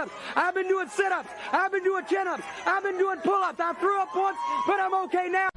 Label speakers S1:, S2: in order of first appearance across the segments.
S1: push-ups. I've been doing sit-ups. I've been doing chin-ups. I've been doing pull-ups. I threw up once, but I'm okay now.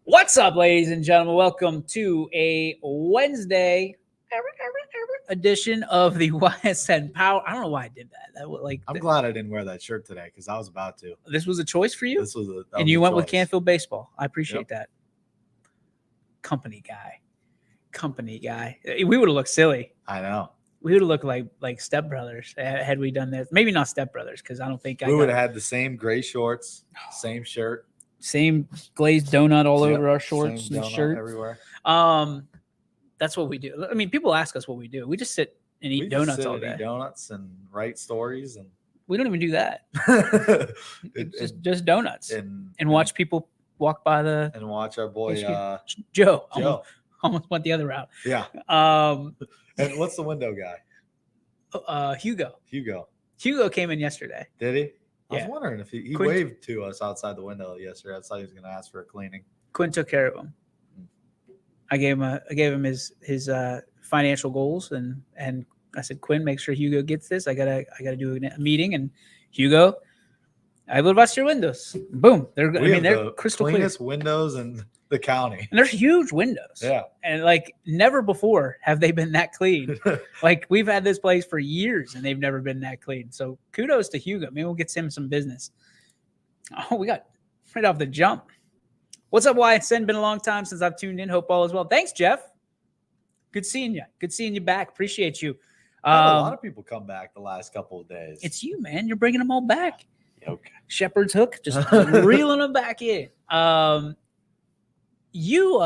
S2: What's up, ladies and gentlemen? Welcome to a Wednesday edition of the Ysn Power. I don't know why I did that.
S3: I'm glad I didn't wear that shirt today because I was about to.
S2: This was a choice for you?
S3: And
S2: you went with Canfield Baseball. I appreciate that. Company guy. We would have looked silly.
S3: I know.
S2: We would have looked like stepbrothers had we done this. Maybe not stepbrothers because I don't think
S3: we would have had the same gray shorts, same shirt.
S2: Same glazed donut all over our shorts and shirt
S3: everywhere.
S2: That's what we do. I mean, people ask us what we do. We just sit and eat donuts all day.
S3: Eat donuts and write stories, and
S2: we don't even do that. just donuts and watch people walk by
S3: and watch our boy
S2: Joe. Almost went the other route.
S3: Yeah. And what's the window guy?
S2: Hugo.
S3: Hugo
S2: came in yesterday.
S3: Did he?
S2: Yeah.
S3: I was wondering if he waved to us outside the window yesterday. I thought he was going to ask for a cleaning.
S2: Quinn took care of him. I gave him his financial goals and I said, Quinn, make sure Hugo gets this. I gotta do a meeting. And Hugo, I will bust your windows. Boom. They're crystal clear.
S3: Cleanest windows in the county.
S2: And they're huge windows.
S3: Yeah.
S2: And never before have they been that clean. We've had this place for years and they've never been that clean. So kudos to Hugo. Maybe we'll get him some business. Oh, we got right off the jump. What's up, Ysn? Been a long time since I've tuned in. Hope all is well. Thanks, Jeff. Good seeing you. Good seeing you back. Appreciate you.
S3: A lot of people come back the last couple of days.
S2: It's you, man. You're bringing them all back.
S3: Okay.
S2: Shepherd's hook, just reeling them back in. You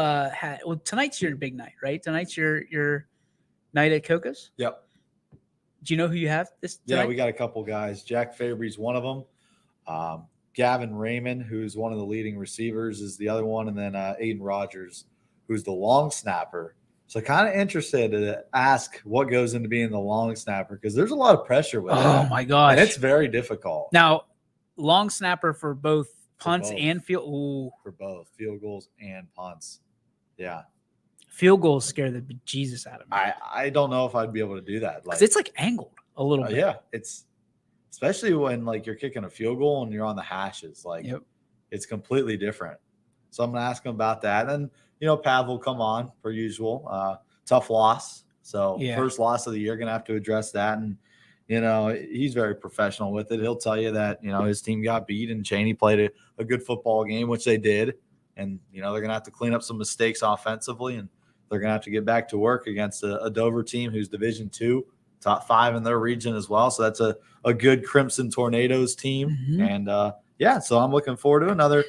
S2: tonight's your big night, right? Tonight's your night at Coco's?
S3: Yep.
S2: Do you know who you have this tonight?
S3: Yeah, we got a couple guys. Jack Fabry's one of them. Gavin Raymond, who's one of the leading receivers, is the other one. And then Aiden Rogers, who's the long snapper. So kind of interested to ask what goes into being the long snapper because there's a lot of pressure with that.
S2: Oh, my gosh.
S3: And it's very difficult.
S2: Now, long snapper for both punts and field. Ooh.
S3: For both field goals and punts. Yeah.
S2: Field goals scare the bejesus out of me.
S3: I don't know if I'd be able to do that.
S2: Because it's angled a little bit.
S3: Yeah. It's especially when you're kicking a field goal and you're on the hashes. It's completely different. So I'm going to ask him about that. And, Pav will come on per usual. Tough loss. So first loss of the year, going to have to address that. And, he's very professional with it. He'll tell you that, his team got beat and Cheney played a good football game, which they did. And, they're going to have to clean up some mistakes offensively. And they're going to have to get back to work against a Dover team who's Division II, top 5 in their region as well. So that's a good Crimson Tornadoes team. Mm-hmm. And, so I'm looking forward to another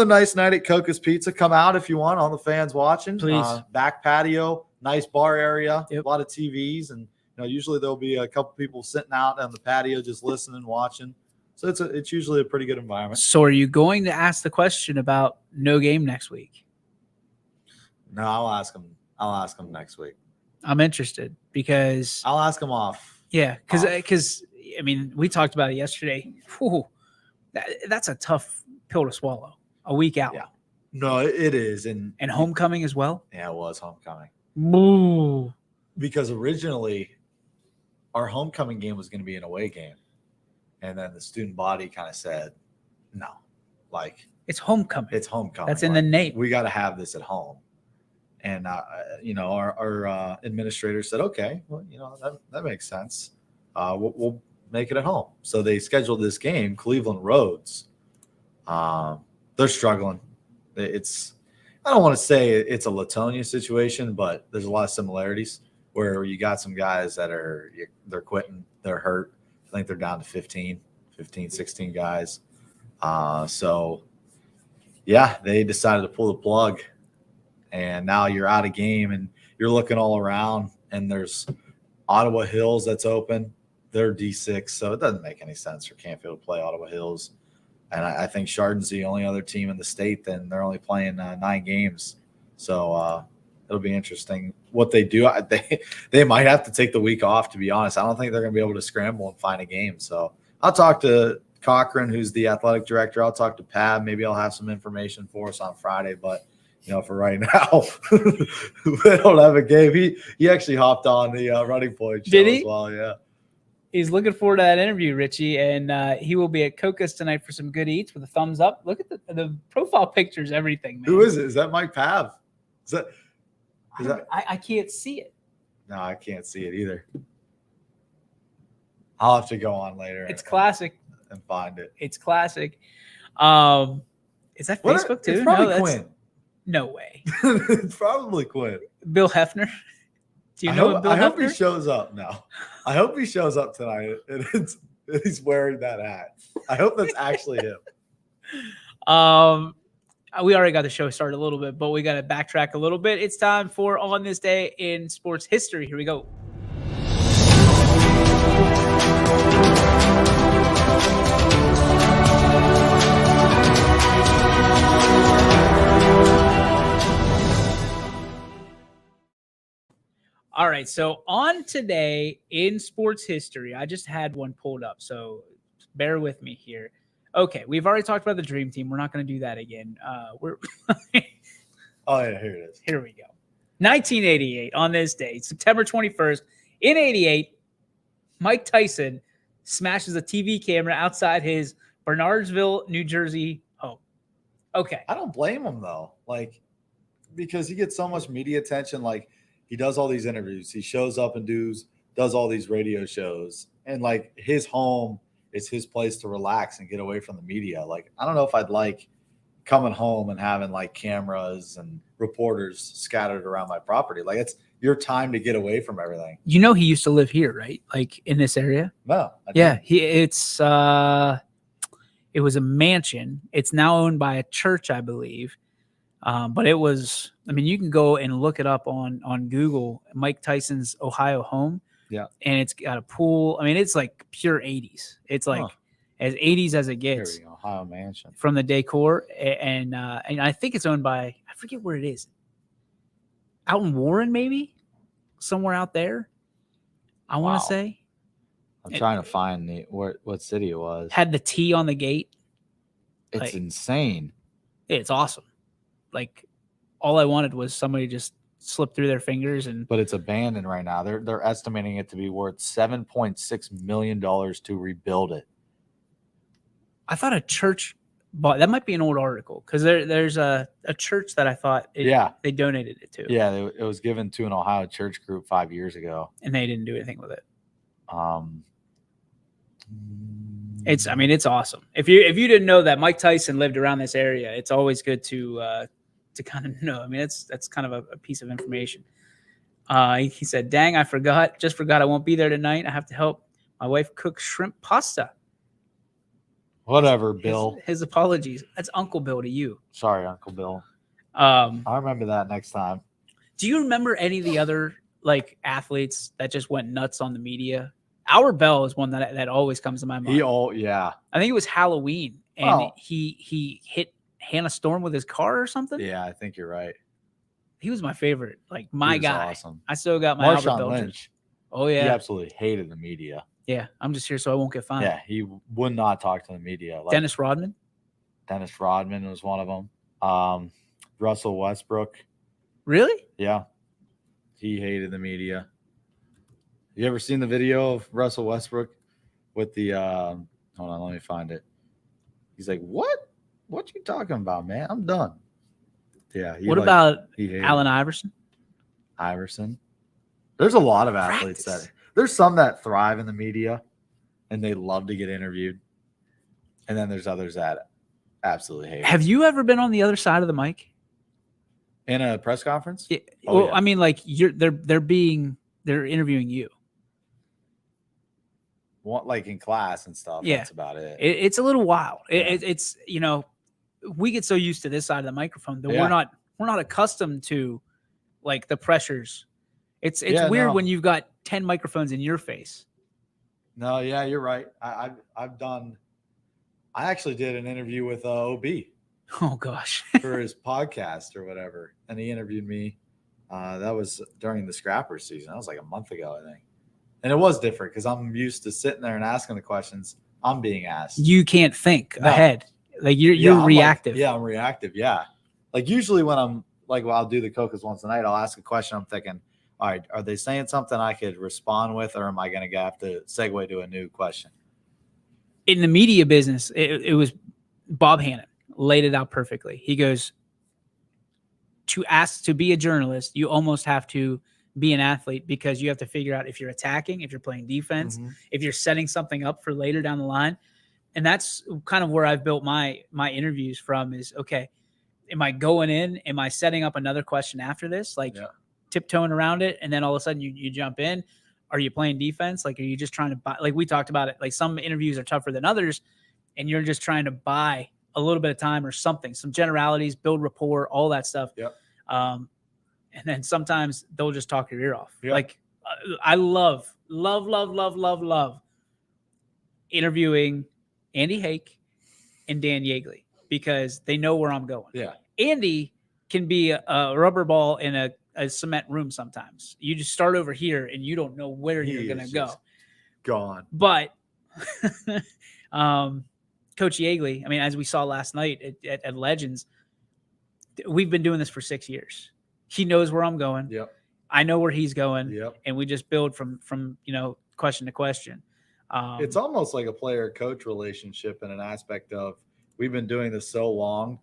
S3: nice night at Coco's Pizza. Come out if you want, all the fans watching.
S2: Please.
S3: Back patio, nice bar area, a lot of TVs. And, usually there'll be a couple people sitting out on the patio just listening, watching. So it's usually a pretty good environment.
S2: So are you going to ask the question about no game next week?
S3: No, I'll ask him next week.
S2: I'm interested because
S3: I'll ask him off.
S2: Yeah, because we talked about it yesterday. Whew, that's a tough pill to swallow. A week out.
S3: Yeah. No, it is. And
S2: homecoming as well?
S3: Yeah, it was homecoming.
S2: Ooh.
S3: Because originally our homecoming game was going to be an away game. And then the student body kind of said, no,
S2: it's homecoming.
S3: It's homecoming.
S2: That's in the name.
S3: We got to have this at home. And, our administrator said, okay, well, that makes sense. We'll make it at home. So they scheduled this game, Cleveland Rhodes. they're struggling. It's I don't want to say it's a Latonia situation, but there's a lot of similarities where you got some guys that they're quitting, they're hurt. I think they're down to 15, 16 guys. So yeah, they decided to pull the plug, and now you're out of game, and you're looking all around, and there's Ottawa Hills that's open. They're D6, so it doesn't make any sense for Canfield to play Ottawa Hills. And I think Chardon's the only other team in the state, then they're only playing 9 games. So it'll be interesting what they do. They might have to take the week off, to be honest. I don't think they're going to be able to scramble and find a game. So I'll talk to Cochran, who's the athletic director. I'll talk to Pab. Maybe I'll have some information for us on Friday. But, for right now, they don't have a game. He actually hopped on the running point show as well, yeah.
S2: He's looking forward to that interview, Richie, and he will be at Coca's tonight for some good eats with a thumbs up. Look at the profile pictures, everything, man.
S3: Who is it? Is that Mike Pav?
S2: I can't see it.
S3: No, I can't see it either. I'll have to go on later.
S2: It's classic.
S3: And find it.
S2: It's classic. Is that Facebook too?
S3: It's probably Quinn.
S2: No way.
S3: It's probably Quinn.
S2: Bill Hefner. Do you know Bill Hefner?
S3: I hope he shows up now. I hope he shows up tonight and he's wearing that hat. I hope that's actually him.
S2: We already got the show started a little bit, but we got to backtrack a little bit. It's time for On This Day in Sports History. Here we go. All right, so on today in sports history, I just had one pulled up, so bear with me here. Okay, we've already talked about the Dream Team. We're not going to do that again.
S3: Oh, yeah, here it is.
S2: Here we go. 1988, on this day, September 21st, in 88, Mike Tyson smashes a TV camera outside his Bernardsville, New Jersey home. Okay.
S3: I don't blame him, though, because he gets so much media attention, he does all these interviews. He shows up and does all these radio shows. And, his home is his place to relax and get away from the media. I don't know if I'd like coming home and having, cameras and reporters scattered around my property. It's your time to get away from everything.
S2: You know he used to live here, right? In this area?
S3: No.
S2: Yeah. It was a mansion. It's now owned by a church, I believe. But it was, you can go and look it up on Google, Mike Tyson's Ohio home.
S3: Yeah.
S2: And it's got a pool. It's pure 80s. It's as 80s as it gets.
S3: Here we go, Ohio mansion.
S2: From the decor. And I think it's owned by, I forget where it is. Out in Warren, maybe? Somewhere out there, I want to say.
S3: I'm trying to find what city it was.
S2: Had the T on the gate.
S3: It's insane.
S2: It's awesome. All I wanted was somebody just slip through their fingers
S3: but it's abandoned right now. They're estimating it to be worth $7.6 million to rebuild it.
S2: I thought a church bought that. Might be an old article because there's a church that I thought they donated it to.
S3: Yeah, it was given to an Ohio church group 5 years ago,
S2: and they didn't do anything with it. It's awesome. If you didn't know that Mike Tyson lived around this area, it's always good to kind of know. That's kind of a piece of information. He said, "Dang, I just forgot I won't be there tonight. I have to help my wife cook shrimp pasta."
S3: Whatever, Bill.
S2: His apologies. That's Uncle Bill to you.
S3: Sorry, Uncle Bill. I'll remember that next time.
S2: Do you remember any of the other athletes that just went nuts on the media? Our Bell is one that always comes to my mind.
S3: Yeah.
S2: I think it was Halloween, and he hit Hannah Storm with his car or something.
S3: Yeah, I think you're right.
S2: He was my favorite, my guy.
S3: Awesome.
S2: I still got my Albert
S3: Marshawn
S2: Bell.
S3: Lynch.
S2: Oh yeah,
S3: he absolutely hated the media.
S2: Yeah, I'm just here so I won't get fined.
S3: Yeah, he would not talk to the media.
S2: Dennis Rodman.
S3: Dennis Rodman was one of them. Russell Westbrook.
S2: Really?
S3: Yeah, he hated the media. You ever seen the video of Russell Westbrook with the hold on, let me find it. He's like, What you talking about, man? I'm done. Yeah.
S2: What about Allen Iverson?
S3: There's a lot of athletes there's some that thrive in the media and they love to get interviewed. And then there's others that Absolutely hate it.
S2: Have you ever been on the other side of the mic?
S3: In a press conference?
S2: Yeah.
S3: Oh,
S2: Well,
S3: yeah.
S2: I mean, like they're interviewing you.
S3: Like in class and stuff.
S2: Yeah.
S3: That's about it.
S2: It's a little wild.
S3: Yeah.
S2: It's we get so used to this side of the microphone that
S3: Yeah.
S2: we're not accustomed to like the pressures. It's
S3: Yeah,
S2: weird
S3: no.
S2: when you've got 10 microphones in your face.
S3: No, yeah, you're right. I actually did an interview with OB
S2: Oh gosh.
S3: for his podcast or whatever, and he interviewed me. That was during the Scrapper season. That was like a month ago, I think. And it was different because I'm used to sitting there and asking the questions I'm being asked.
S2: You can't think
S3: No.
S2: ahead. Like you're
S3: I'm
S2: reactive.
S3: Like, I'm reactive. Yeah. Like usually when I'm like, well, I'll do the Cocos once a night. I'll ask a question. I'm thinking, all right, are they saying something I could respond with, or am I going to have to segue to a new question?
S2: In the media business, it was Bob Hannon laid it out perfectly. He goes, to be a journalist, you almost have to be an athlete because you have to figure out if you're attacking, if you're playing defense, if you're setting something up for later down the line. And that's kind of where I've built my interviews from is, okay, am I going in? Am I setting up another question after this? Like tiptoeing around it. And then all of a sudden you jump in. Are you playing defense? Like, are you just trying to buy? Like we talked about it, like some interviews are tougher than others and you're just trying to buy a little bit of time or something, some generalities, build rapport, all that stuff.
S3: Yep.
S2: And then sometimes they'll just talk your ear off.
S3: Yep.
S2: Like I love interviewing Andy Hake and Dan Yeagley because they know where I'm going.
S3: Yeah.
S2: Andy can be a rubber ball in a cement room sometimes. You just start over here and you don't know where you're going to go.
S3: Gone.
S2: But Coach Yeagley, I mean, as we saw last night at Legends, we've been doing this for 6 years. He knows where I'm going.
S3: Yep.
S2: I know where he's going.
S3: Yep.
S2: And we just build from question to question.
S3: It's almost like a player-coach relationship in an aspect of we've been doing this so long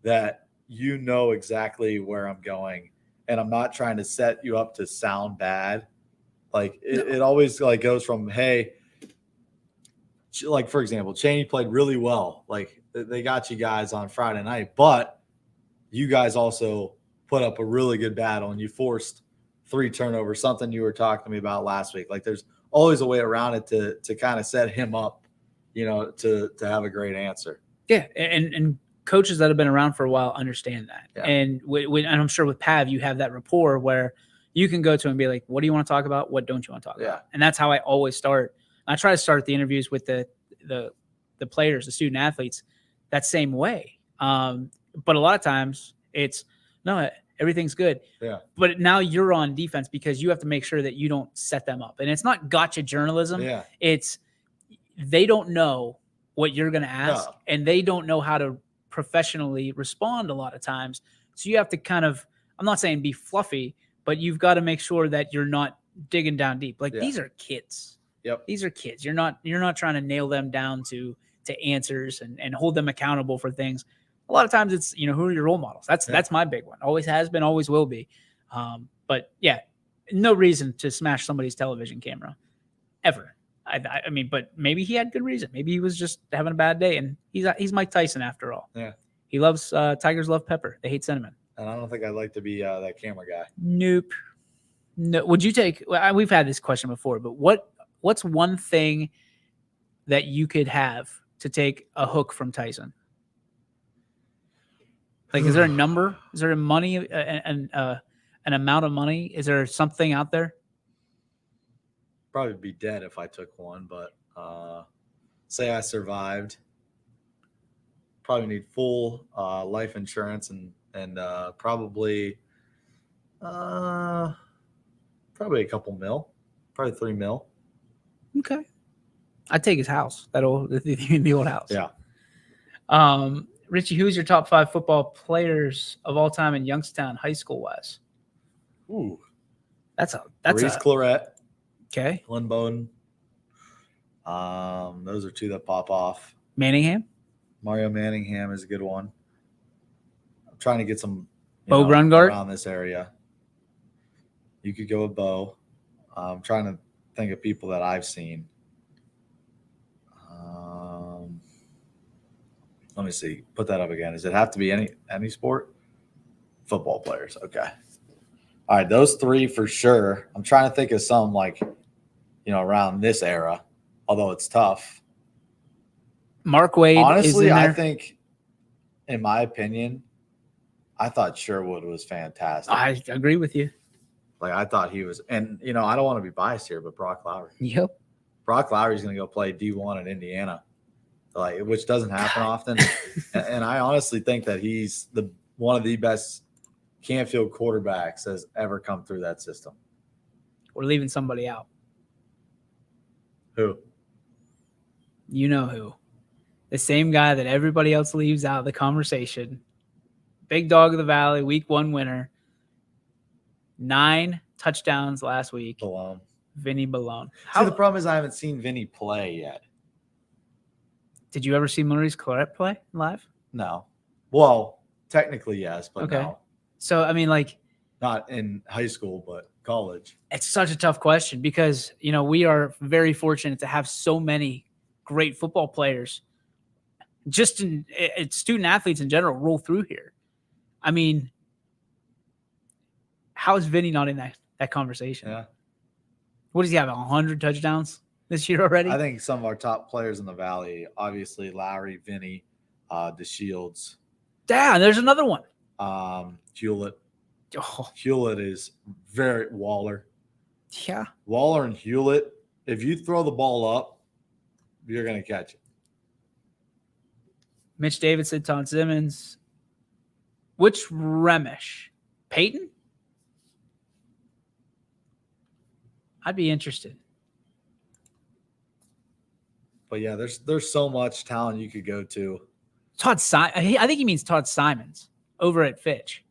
S3: that you know exactly where I'm going, and I'm not trying to set you up to sound bad. Like it always like goes from, hey, like for example, Cheney played really well. Like they got you guys on Friday night, but you guys also put up a really good battle and you forced 3 turnovers, something you were talking to me about last week. Like there's always a way around it to kind of set him up, to have a great answer.
S2: Yeah. And coaches that have been around for a while understand that. Yeah. And and I'm sure with Pav, you have that rapport where you can go to him and be like, what do you want to talk about? What don't you want to talk about? And that's how I always start. I try to start the interviews with the players, the student athletes, that same way. But a lot of times it's, no, everything's good.
S3: Yeah.
S2: But now you're on defense because you have to make sure that you don't set them up. And it's not gotcha journalism.
S3: Yeah.
S2: It's they don't know what you're going to ask, and they don't know how to professionally respond a lot of times. So you have to kind of, I'm not saying be fluffy, but you've got to make sure that you're not digging down deep. Like these are kids.
S3: Yep.
S2: These are kids. You're not trying to nail them down to answers and hold them accountable for things. A lot of times it's, who are your role models? That's my big one. Always has been, always will be. But yeah, no reason to smash somebody's television camera ever. I mean, but maybe he had good reason. Maybe he was just having a bad day, and he's Mike Tyson after all.
S3: Yeah.
S2: He loves tigers love pepper. They hate cinnamon.
S3: And I don't think I'd like to be that camera guy.
S2: Nope. No. Would you take? We've had this question before, but what's one thing that you could have to take a hook from Tyson? Like, is there a number? Is there a money and an amount of money? Is there something out there?
S3: Probably be dead if I took one, but say I survived. Probably need full life insurance and probably a couple mil, probably $3 million.
S2: Okay, I'd take his house. The old house.
S3: Yeah.
S2: Richie, who's your top 5 football players of all time in Youngstown, high school wise?
S3: Ooh,
S2: that's
S3: Reese Claret.
S2: Okay.
S3: Lynn Bowden. Those are 2 that pop off.
S2: Manningham.
S3: Mario Manningham is a good one. I'm trying to get some
S2: Bo Brungart
S3: around this area. You could go with Bo. I'm trying to think of people that I've seen. Let me see. Put that up again. Does it have to be any sport? Football players. Okay. All right, those three for sure. I'm trying to think of some like, around this era, although it's tough.
S2: Mark Wade.
S3: Honestly,
S2: is in there.
S3: I think, in my opinion, I thought Sherwood was fantastic.
S2: I agree with you.
S3: Like I thought he was, and I don't want to be biased here, but Brock Lowry.
S2: Yep.
S3: Brock Lowry's going to go play D1 in Indiana, which doesn't happen often. And I honestly think that he's one of the best Canfield quarterbacks has ever come through that system.
S2: We're leaving somebody out.
S3: Who?
S2: You know who. The same guy that everybody else leaves out of the conversation. Big dog of the valley, week 1 winner. 9 touchdowns last week.
S3: Bologna.
S2: Vinnie Bologna.
S3: See, the problem is I haven't seen Vinnie play yet.
S2: Did you ever see Maurice Claret play live?
S3: No. Well, technically yes, but
S2: okay.
S3: No.
S2: So, I mean, like.
S3: Not in high school, but college.
S2: It's such a tough question because, we are very fortunate to have so many great football players. Just student athletes in general roll through here. I mean, how is Vinny not in that conversation?
S3: Yeah.
S2: What does he have, 100 touchdowns this year already?
S3: I think some of our top players in the Valley, obviously Lowry, Vinny, DeShields.
S2: Yeah, there's another one.
S3: Hewlett.
S2: Oh.
S3: Hewlett is very Waller.
S2: Yeah.
S3: Waller and Hewlett, if you throw the ball up, you're going to catch it.
S2: Mitch Davidson, Tom Simmons. Which Remish? Peyton? I'd be interested.
S3: But yeah, there's so much talent you could go to.
S2: I think he means Todd Simons over at Fitch.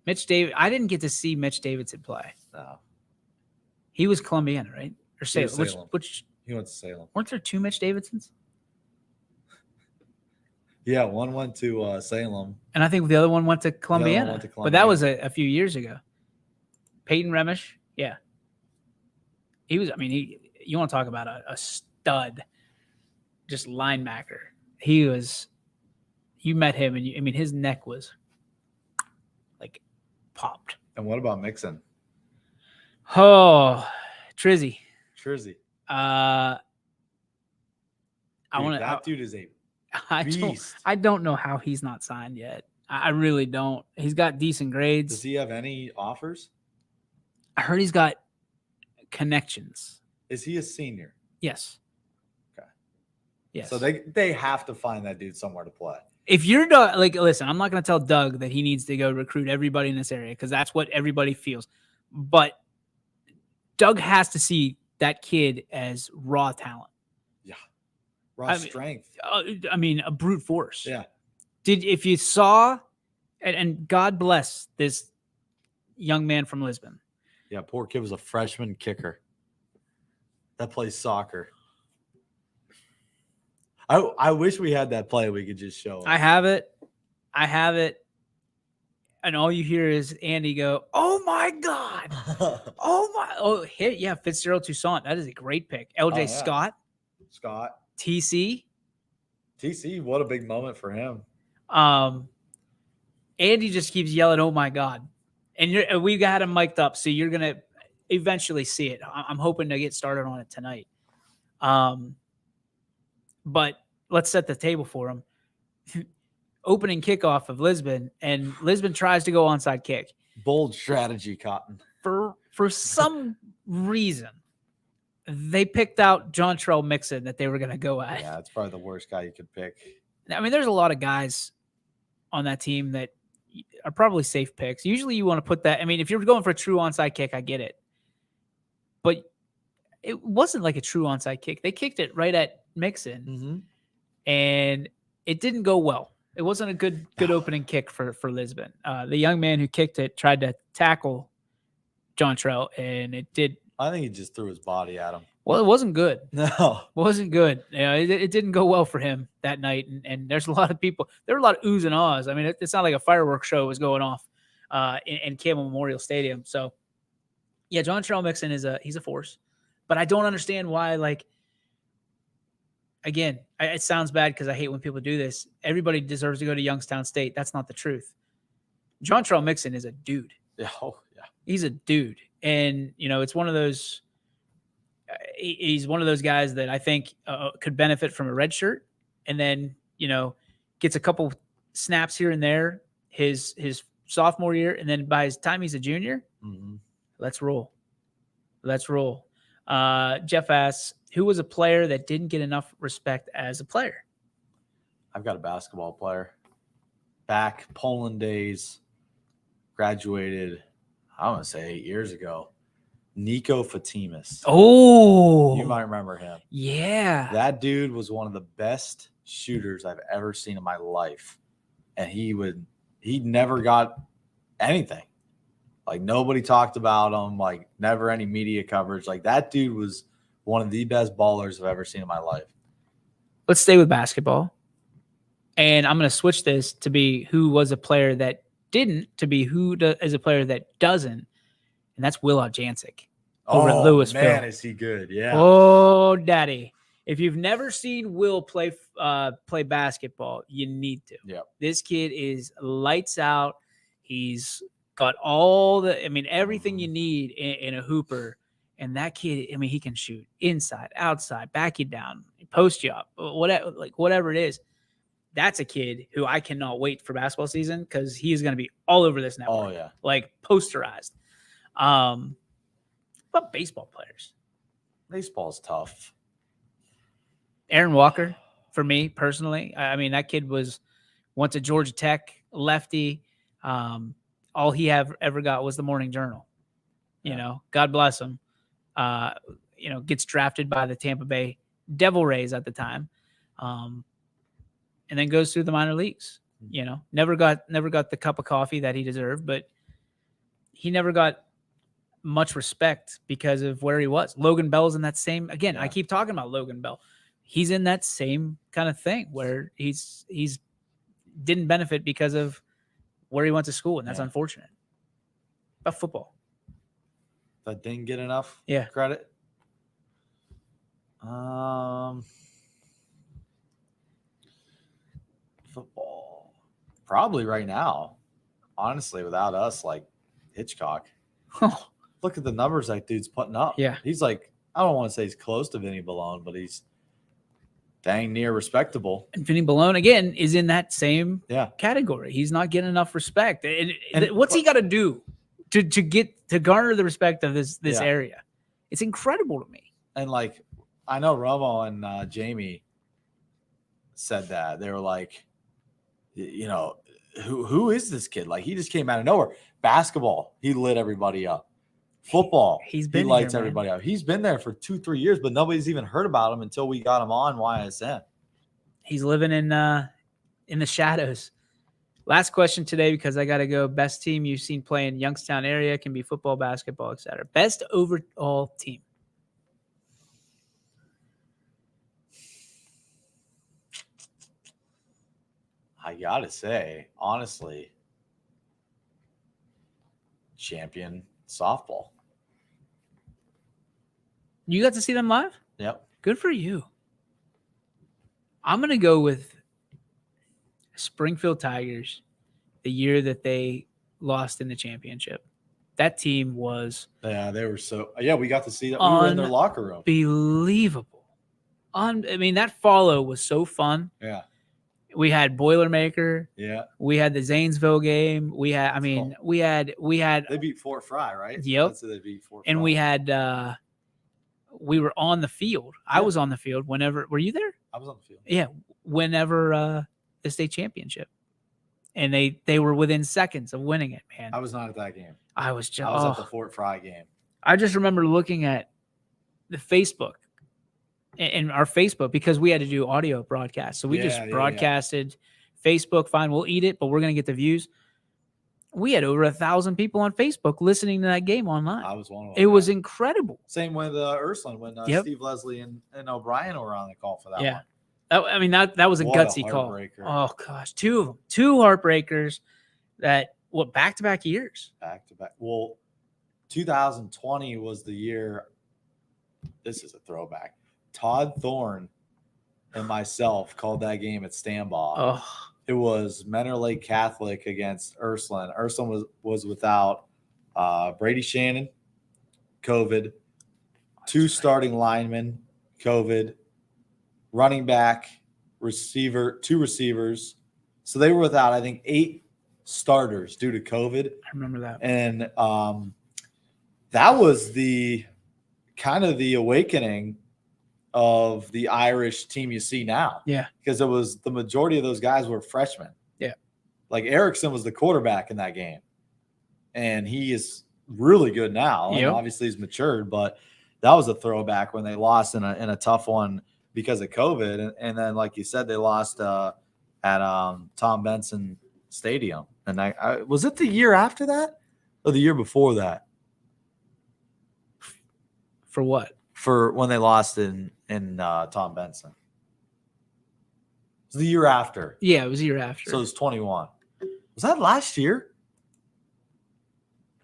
S2: I didn't get to see Mitch Davidson play.
S3: No.
S2: He was Columbiana, right? Or Salem. Which
S3: he went to Salem.
S2: Weren't there 2 Mitch Davidsons?
S3: Yeah, one went to Salem.
S2: And I think the other one went to Columbiana. But that was a few years ago. Peyton Remish, yeah. He was, you want to talk about a stud, just linebacker. He was, you met him and his neck was like popped.
S3: And what about Mixon?
S2: Oh, Trizzy.
S3: That dude is a beast.
S2: I don't know how he's not signed yet. I really don't. He's got decent grades.
S3: Does he have any offers?
S2: I heard he's got connections.
S3: Is he a senior?
S2: Yes.
S3: Okay.
S2: Yes.
S3: So they have to find that dude somewhere to play.
S2: If you're listen, I'm not going to tell Doug that he needs to go recruit everybody in this area because that's what everybody feels. But Doug has to see that kid as raw talent.
S3: Yeah. Raw strength.
S2: A brute force.
S3: Yeah.
S2: If you saw, and God bless this young man from Lisbon.
S3: Yeah, poor kid was a freshman kicker that plays soccer. I wish we had that play we could just show him.
S2: I have it. And all you hear is Andy go, "Oh my God." Fitzgerald Toussaint. That is a great pick. LJ Scott. TC,
S3: what a big moment for him.
S2: Andy just keeps yelling, "Oh my God." And we got him mic'd up, so you're going to eventually see it. I'm hoping to get started on it tonight. But let's set the table for him. Opening kickoff of Lisbon, and Lisbon tries to go onside kick.
S3: Bold strategy, Cotton.
S2: For some reason, they picked out John Trell Mixon that they were going to go at.
S3: Yeah, it's probably the worst guy you could pick.
S2: There's a lot of guys on that team that are probably safe picks. Usually you want to put that. If you're going for a true onside kick, I get it. But it wasn't like a true onside kick. They kicked it right at Mixon, and it didn't go well. It wasn't a good opening kick for Lisbon. The young man who kicked it tried to tackle John Trell, and it did.
S3: I think he just threw his body at him.
S2: Well, it wasn't good.
S3: No.
S2: It wasn't good. It didn't go well for him that night, and there's a lot of people. There were a lot of oohs and ahs. It's not like a fireworks show was going off in Campbell Memorial Stadium. So, yeah, John Trell Mixon he's a force. But I don't understand why, again, it sounds bad because I hate when people do this. Everybody deserves to go to Youngstown State. That's not the truth. Jontrell Mixon is a dude.
S3: Oh, yeah.
S2: He's a dude. And, it's one of those he's one of those guys that I think could benefit from a red shirt, and then, gets a couple snaps here and there his sophomore year, and then by his time he's a junior, let's roll. Jeff asks, who was a player that didn't get enough respect as a player?
S3: I've got a basketball player. Back Poland days, graduated, I want to say 8 years ago. Nico Fatimas.
S2: Oh,
S3: you might remember him.
S2: Yeah.
S3: That dude was one of the best shooters I've ever seen in my life. And he never got anything. Like, nobody talked about him, like never any media coverage. Like, that dude was one of the best ballers I've ever seen in my life.
S2: Let's stay with basketball. And I'm going to switch this to be who was a player that didn't, to be who is a player that doesn't. And that's Will Jancic over at Louisville.
S3: Man, is he good. Yeah.
S2: Oh, daddy. If you've never seen Will play basketball, you need to.
S3: Yep.
S2: This kid is lights out. He's got all everything you need in a hooper. And that kid, he can shoot inside, outside, back you down, post you up, whatever it is. That's a kid who I cannot wait for basketball season because he is going to be all over this network.
S3: Oh, yeah.
S2: Like posterized. But baseball players.
S3: Baseball's tough.
S2: Aaron Walker, for me personally, that kid went to Georgia Tech, lefty. All he ever got was the Morning Journal. God bless him. Gets drafted by the Tampa Bay Devil Rays at the time, and then goes through the minor leagues. Never got the cup of coffee that he deserved, but he never got much respect because of where he was. Logan Bell's in that same. Again, I keep talking about Logan Bell. He's in that same kind of thing where he's didn't benefit because of where he went to school, and that's unfortunate. But football,
S3: that didn't get enough credit. Football, probably right now, honestly, without us, like Hitchcock. Look at the numbers that dude's putting up.
S2: Yeah,
S3: he's like, I don't want to say he's close to Vinnie Bologna, but he's dang near respectable.
S2: And Vinnie Bologna, again, is in that same category. He's not getting enough respect. And what's he got to do to garner the respect of this area? It's incredible to me.
S3: And like, I know Romo and Jamie said that. They were like, who is this kid? Like, he just came out of nowhere. Basketball, he lit everybody up. Football, he lights everybody up. He's been there for 2-3 years, but nobody's even heard about him until we got him on YSN.
S2: He's living in the shadows. Last question today, because I got to go. Best team you've seen play in Youngstown area, can be football, basketball, etc. Best overall team.
S3: I gotta say, honestly, champion softball.
S2: You got to see them live?
S3: Yep.
S2: Good for you. I'm going to go with Springfield Tigers the year that they lost in the championship. That team was...
S3: Yeah, they were so... Yeah, we got to see that. We were in their locker room.
S2: Unbelievable. That follow was so fun.
S3: Yeah.
S2: We had Boilermaker.
S3: Yeah.
S2: We had the Zanesville game. We had, we had.
S3: They beat Fort Fry, right?
S2: Yep.
S3: That's who they beat Fort Fry.
S2: And we had, we were on the field. Yeah. I was on the field whenever. Were you there?
S3: I was on the field.
S2: Yeah. Whenever the state championship, and they were within seconds of winning it, man.
S3: I was not at that game.
S2: I was
S3: at the Fort Fry game.
S2: I just remember looking at the Facebook. And our Facebook, because we had to do audio broadcasts. So we just broadcasted Facebook. Fine, we'll eat it, but we're going to get the views. We had over 1,000 people on Facebook listening to that game online.
S3: I was one of them.
S2: It was incredible.
S3: Same with Ursuline when Steve Leslie and O'Brien were on the call for that one.
S2: That was a gutsy call. Oh, gosh. Two of them. Two heartbreakers that, back-to-back years?
S3: Back-to-back. Well, 2020 was the year. This is a throwback. Todd Thorne and myself called that game at Stanbaugh.
S2: Oh.
S3: It was Menor Lake Catholic against Ursuline. Ursuline was without Brady Shannon, COVID, 2 starting linemen, COVID, running back, receiver, 2 receivers. So they were without, I think, 8 starters due to COVID.
S2: I remember that.
S3: And that was the kind of the awakening of the Irish team you see now.
S2: Yeah.
S3: Because it was the majority of those guys were freshmen.
S2: Yeah.
S3: Like Erickson was the quarterback in that game. And he is really good now. And obviously he's matured, but that was a throwback when they lost in a tough one because of COVID. And then, like you said, they lost at Tom Benson Stadium. And I was it the year after that or the year before that?
S2: For what?
S3: For when they lost in Tom Benson. It was the year after.
S2: Yeah, it was the year after.
S3: So it was 21. Was that last year?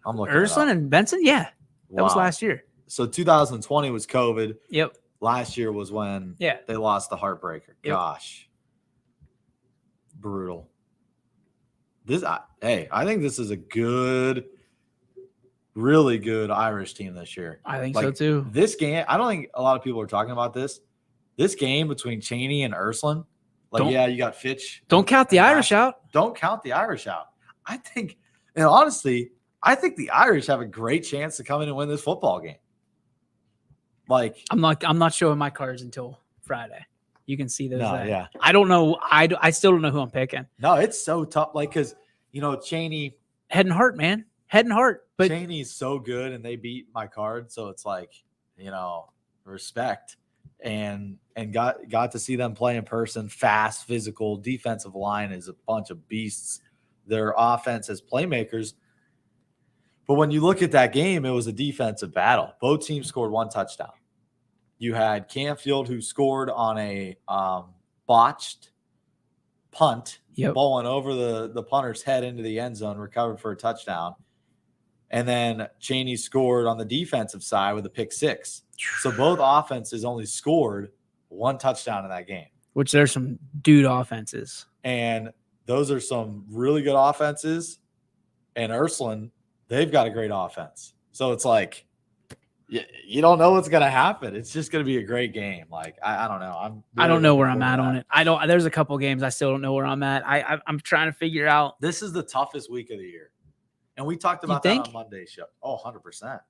S3: I'm looking
S2: Ursuline and Benson? Yeah. That was
S3: Wow.
S2: last year.
S3: So 2020 was COVID.
S2: Yep.
S3: Last year was when they lost the heartbreaker.
S2: Yep.
S3: Gosh. Brutal. I think this is a good, really good Irish team this year.
S2: I think so too.
S3: This game, I don't think a lot of people are talking about this. This game between Cheney and Ursuline, you got Fitch.
S2: Don't count the Irish out.
S3: Don't count the Irish out. I think, and honestly, I think the Irish have a great chance to come in and win this football game. Like,
S2: I'm not showing my cards until Friday. You can see those.
S3: yeah.
S2: I don't know. I still don't know who I'm picking.
S3: No, it's so tough. Like, because Cheney,
S2: head and heart, man, head and heart. But
S3: Cheney's so good, and they beat my card, so it's like respect, and got to see them play in person. Fast, physical, defensive line is a bunch of beasts. Their offense as playmakers. But when you look at that game, it was a defensive battle. Both teams scored 1 touchdown. You had Canfield, who scored on a botched punt, bowling over the punter's head into the end zone, recovered for a touchdown. And then Cheney scored on the defensive side with a pick 6. So both offenses only scored 1 touchdown in that game.
S2: Which there's some dude offenses.
S3: And those are some really good offenses. And Ursuline, they've got a great offense. So it's like, you don't know what's going to happen. It's just going to be a great game. Like, I don't know.
S2: I don't know where I'm at on it. There's a couple games I still don't know where I'm at. I'm trying to figure out.
S3: This is the toughest week of the year. And we talked about that on Monday's show. Oh, 100%.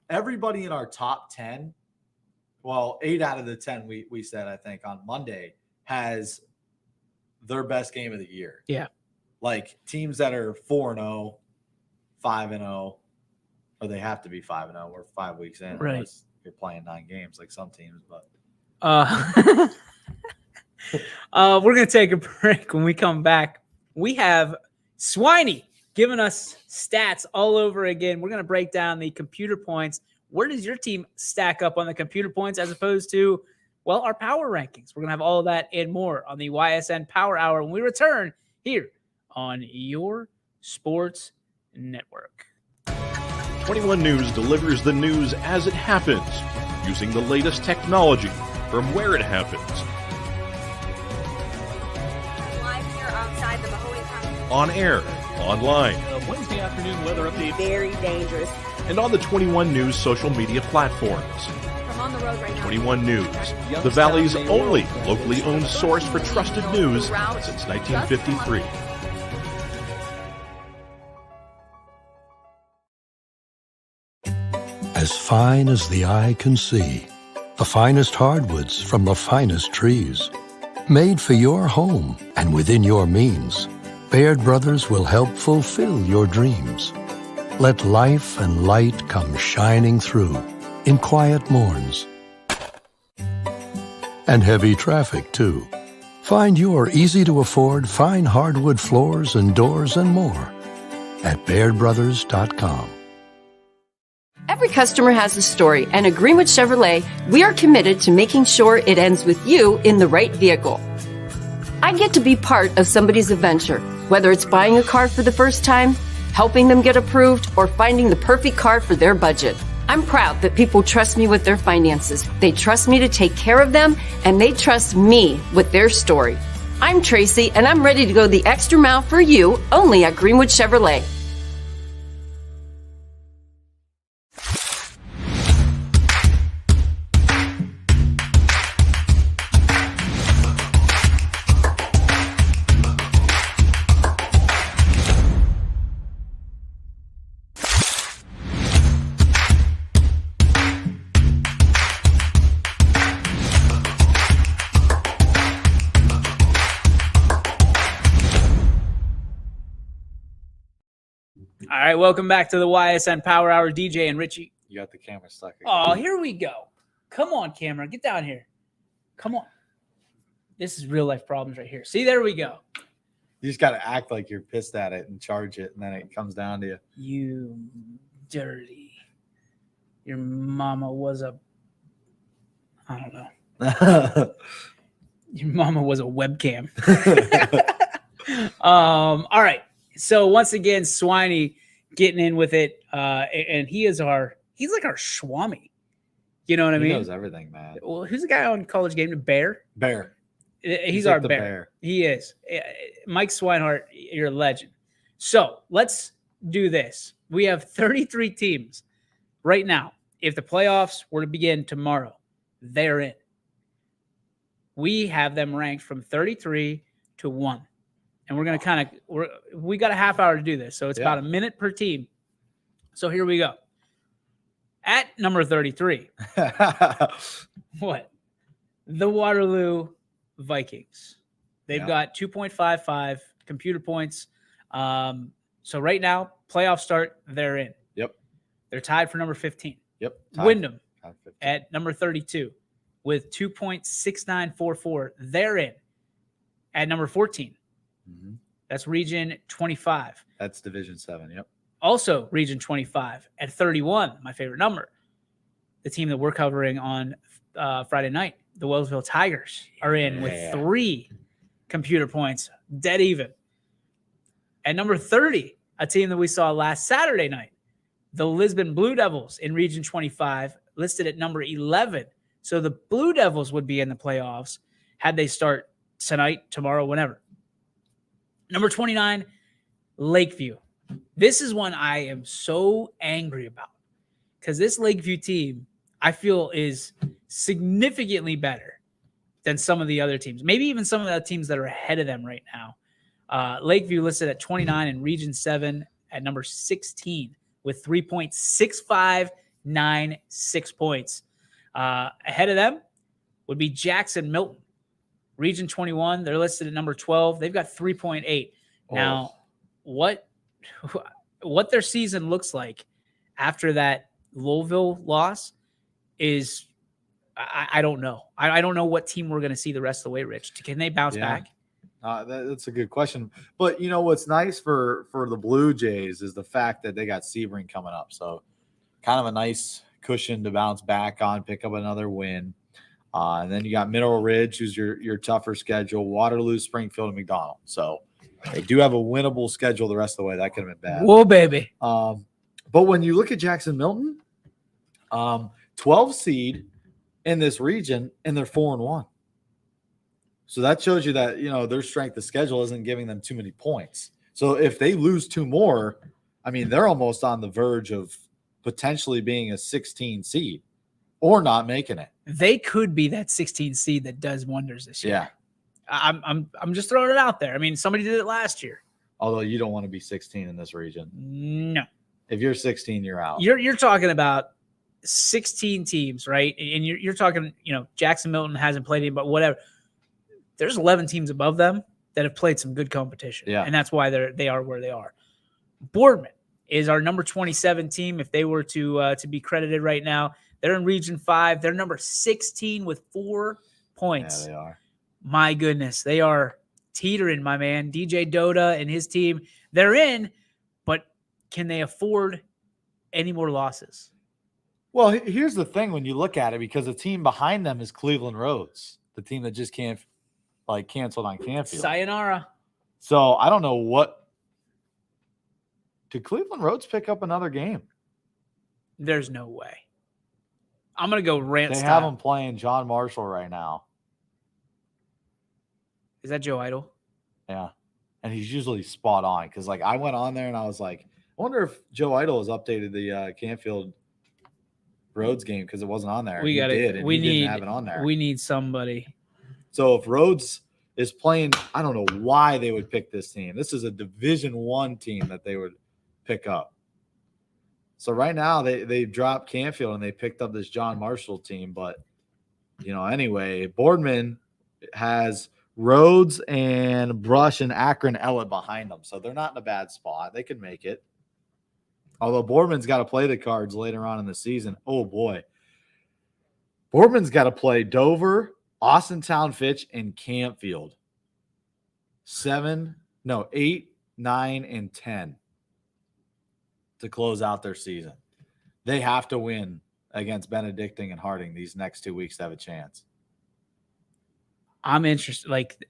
S3: Everybody in our top 10, 8 out of the 10 we said, I think, on Monday has their best game of the year.
S2: Yeah.
S3: Like teams that are 4-0, 5-0, or they have to be 5-0. We're 5 weeks in.
S2: Right.
S3: Unless you're playing 9 games like some teams. But
S2: we're going to take a break. When we come back, we have Swiney giving us stats all over again. We're going to break down the computer points. Where does your team stack up on the computer points as opposed to, our power rankings? We're going to have all of that and more on the Ysn Power Hour when we return here on your sports network.
S4: 21 News delivers the news as it happens, using the latest technology from where it happens.
S5: Live here outside the Mahoney County.
S4: On air, online,
S6: Wednesday afternoon weather update.
S5: Very dangerous.
S4: and on the 21 News social media platforms.
S5: From on the road right now.
S4: 21 News, the Valley's only locally owned source for trusted news since 1953.
S7: As fine as the eye can see, the finest hardwoods from the finest trees. Made for your home and within your means, Baird Brothers will help fulfill your dreams. Let life and light come shining through in quiet morns. And heavy traffic, too. Find your easy-to-afford fine hardwood floors and doors and more at BairdBrothers.com.
S8: Every customer has a story, and at Greenwood Chevrolet, we are committed to making sure it ends with you in the right vehicle. I get to be part of somebody's adventure, whether it's buying a car for the first time, helping them get approved, or finding the perfect car for their budget. I'm proud that people trust me with their finances. They trust me to take care of them, and they trust me with their story. I'm Tracy, and I'm ready to go the extra mile for you, only at Greenwood Chevrolet.
S2: All right, welcome back to the Ysn Power Hour. DJ and Richie.
S3: You got the camera stuck again.
S2: Oh, here we go. Come on, camera. Get down here. Come on. This is real life problems right here. See, there we go.
S3: You just got to act like you're pissed at it and charge it, and then it comes down to you.
S2: You dirty. Your mama was a, I don't know. Your mama was a webcam. All right. So once again, Swiney getting in with it, and he's like our Schwami. You know what I mean?
S3: He knows everything, man.
S2: Well, who's the guy on College Game? Bear?
S3: Bear.
S2: He's
S3: like
S2: our
S3: the
S2: bear. He is. Mike Swinehart, you're a legend. So let's do this. We have 33 teams right now. If the playoffs were to begin tomorrow, they're in. We have them ranked from 33 to 1. And we're going to we got a half hour to do this. So it's about a minute per team. So here we go. At number 33. What? The Waterloo Vikings. They've got 2.55 computer points. So right now, playoff start, they're in.
S3: Yep.
S2: They're tied for number 15.
S3: Yep.
S2: Wyndham at number 32 with 2.6944. They're in. At number 14.
S3: Mm-hmm. That's
S2: Region 25.
S3: That's Division 7. Yep.
S2: Also Region 25 at 31, my favorite number. The team that we're covering on Friday night, the Wellsville Tigers, are in with 3 computer points, dead even. At number 30, a team that we saw last Saturday night, the Lisbon Blue Devils in Region 25, listed at number 11. So the Blue Devils would be in the playoffs had they start tonight, tomorrow, whenever. Number 29, Lakeview. This is one I am so angry about because this Lakeview team, I feel, is significantly better than some of the other teams. Maybe even some of the teams that are ahead of them right now. Lakeview listed at 29 in Region 7 at number 16 with 3.6596 points. Ahead of them would be Jackson Milton. Region 21, they're listed at number 12. They've got 3.8. Now, what their season looks like after that Louisville loss is, I don't know. I don't know what team we're going to see the rest of the way, Rich. Can they bounce back?
S3: That's a good question. But, you know, what's nice for the Blue Jays is the fact that they got Sebring coming up. So kind of a nice cushion to bounce back on, pick up another win. And then you got Mineral Ridge, who's your tougher schedule, Waterloo, Springfield, and McDonald. So they do have a winnable schedule the rest of the way. That could have been bad.
S2: Whoa, baby.
S3: But when you look at Jackson Milton, 12 seed in this region, and they're 4-1. So that shows you that, you know, their strength of schedule isn't giving them too many points. So if they lose 2 more, I mean, they're almost on the verge of potentially being a 16 seed or not making it.
S2: They could be that 16 seed that does wonders this year.
S3: Yeah.
S2: I'm just throwing it out there. I mean, somebody did it last year.
S3: Although you don't want to be 16 in this region.
S2: No.
S3: If you're 16, you're out.
S2: You're talking about 16 teams, right? And you're talking, you know, Jackson Milton hasn't played any, but whatever. There's 11 teams above them that have played some good competition.
S3: Yeah.
S2: And that's why they are where they are. Boardman is our number 27 team. If they were to be credited right now, they're in Region 5. They're number 16 with 4 points.
S3: Yeah, they are.
S2: My goodness. They are teetering, my man. DJ Doda and his team, they're in, but can they afford any more losses?
S3: Well, here's the thing when you look at it, because the team behind them is Cleveland Rhodes, the team that just can't, like, canceled on Canfield.
S2: Sayonara.
S3: So I don't know what. Did Cleveland Rhodes pick up another game?
S2: There's no way. I'm going to go rant
S3: They
S2: style.
S3: have him playing John Marshall right now.
S2: Is that Joe Idle?
S3: Yeah. And he's usually spot on because, like, I went on there and I was like, I wonder if Joe Idle has updated the Canfield Rhodes game because it wasn't on there.
S2: We got it. We
S3: didn't have it on there.
S2: We need somebody.
S3: So if Rhodes is playing, I don't know why they would pick this team. This is a Division I team that they would pick up. So right now they dropped Canfield and they picked up this John Marshall team. But, anyway, Boardman has Rhodes and Brush and Akron Ellett behind them. So they're not in a bad spot. They can make it. Although Boardman's got to play the Cards later on in the season. Oh, boy. Boardman's got to play Dover, Austintown Fitch, and Canfield. 8, 9, and 10 to close out their season. They have to win against Benedictine and Harding these next 2 weeks to have a chance.
S2: I'm interested. Like,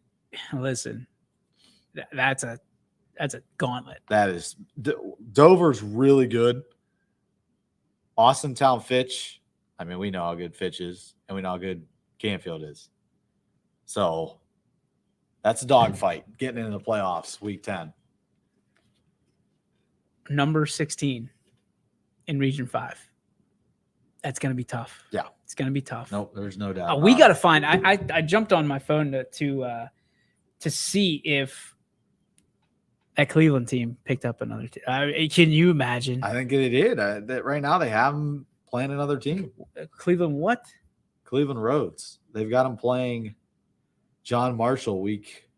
S2: listen, that's a gauntlet.
S3: That is Dover's really good. Austintown Fitch. I mean, we know how good Fitch is, and we know how good Canfield is. So that's a dogfight getting into the playoffs week 10.
S2: Number 16 in Region 5. That's going to be tough.
S3: Yeah.
S2: It's going to be tough.
S3: Nope, there's no doubt.
S2: We got to find. I jumped on my phone to see if that Cleveland team picked up another team. Can you imagine?
S3: I think they did. That right now they have them playing another team.
S2: Cleveland what?
S3: Cleveland Rhodes. They've got them playing John Marshall week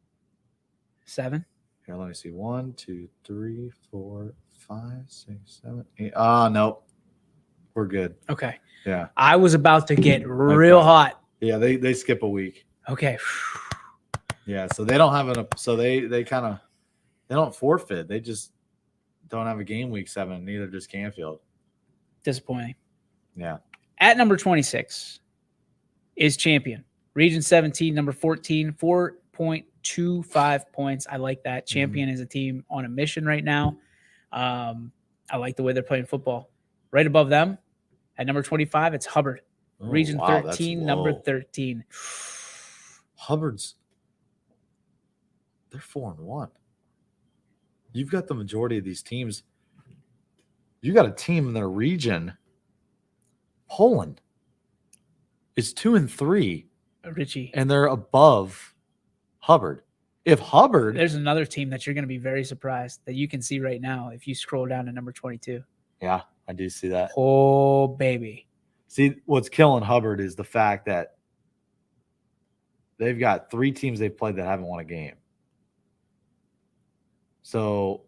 S2: 7.
S3: Here, let me see. 1, 2, 3, 4, 5, 6, 7, 8. Oh, nope. We're good.
S2: Okay.
S3: Yeah.
S2: I was about to get real hot.
S3: Yeah, they skip a week.
S2: Okay.
S3: Yeah, so they don't have enough. So they don't forfeit. They just don't have a game week 7. Neither does Canfield.
S2: Disappointing.
S3: Yeah.
S2: At number 26 is Champion. Region 17, number 14, 4.25 points. I like that. Champion is a team on a mission right now. I like the way they're playing football. Right above them, at number 25, it's Hubbard. Region 13, number 13.
S3: Hubbard's, they're 4-1. You've got the majority of these teams. You got a team in their region. Poland is 2-3.
S2: Richie.
S3: And they're above Hubbard. If Hubbard.
S2: There's another team that you're going to be very surprised that you can see right now if you scroll down to number 22.
S3: Yeah, I do see that.
S2: Oh, baby.
S3: See, what's killing Hubbard is the fact that they've got 3 teams they've played that haven't won a game. So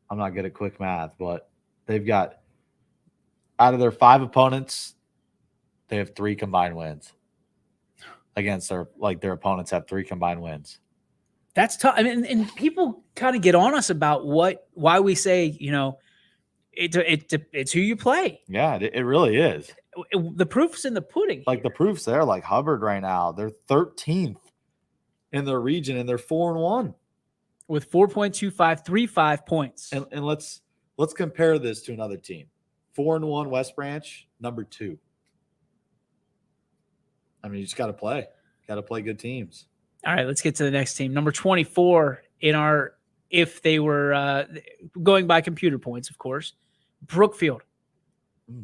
S3: I'm not good at quick math, but they've got, out of their 5 opponents, they have 3 combined wins. Against their opponents have 3 combined wins.
S2: That's tough. I mean, and people kind of get on us about why we say, it's who you play.
S3: Yeah, it really is.
S2: The proof's in the pudding.
S3: Like the proof's there. Like Hubbard right now, they're 13th in their region, and they're 4-1
S2: with 4.2535 points.
S3: And let's compare this to another team. 4-1 West Branch, number 2. I mean, you just got to play. Got to play good teams.
S2: All right, let's get to the next team. Number 24 in our, if they were going by computer points, of course, Brookfield.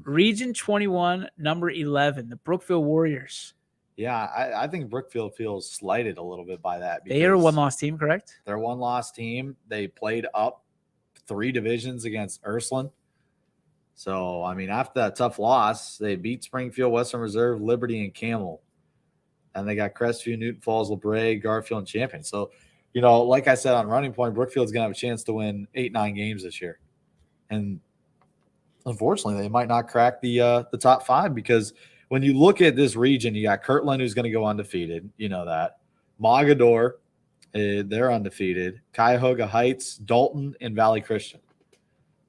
S2: Region 21, number 11, the Brookfield Warriors.
S3: Yeah, I think Brookfield feels slighted a little bit by that.
S2: They are a one-loss team, correct?
S3: They're a one-loss team. They played up 3 divisions against Ursuline. So, I mean, after that tough loss, they beat Springfield, Western Reserve, Liberty, and Camel. And they got Crestview, Newton Falls, LaBrea, Garfield, and Champion. So, like I said on Running Point, Brookfield's going to have a chance to win 8-9 games this year. And unfortunately, they might not crack the top 5 because when you look at this region, you got Kirtland, who's going to go undefeated. You know that. Mogador, they're undefeated. Cuyahoga Heights, Dalton, and Valley Christian.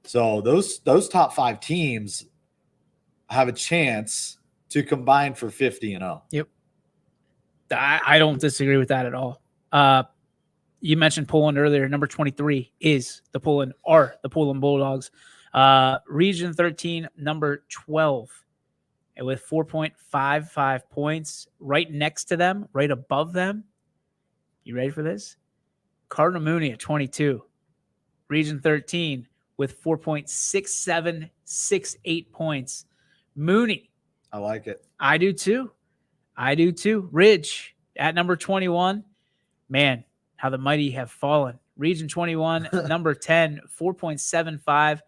S3: So those top 5 teams have a chance to combine for 50-0.
S2: Yep. I don't disagree with that at all. You mentioned Poland earlier. Number 23 is the Poland Bulldogs. Region 13, number 12, and with 4.55 points. Right next to them, right above them. You ready for this? Cardinal Mooney at 22. Region 13 with 4.6768 points. Mooney.
S3: I like it.
S2: I do too. Ridge at number 21. Man, how the mighty have fallen. Region 21, number 10, 4.75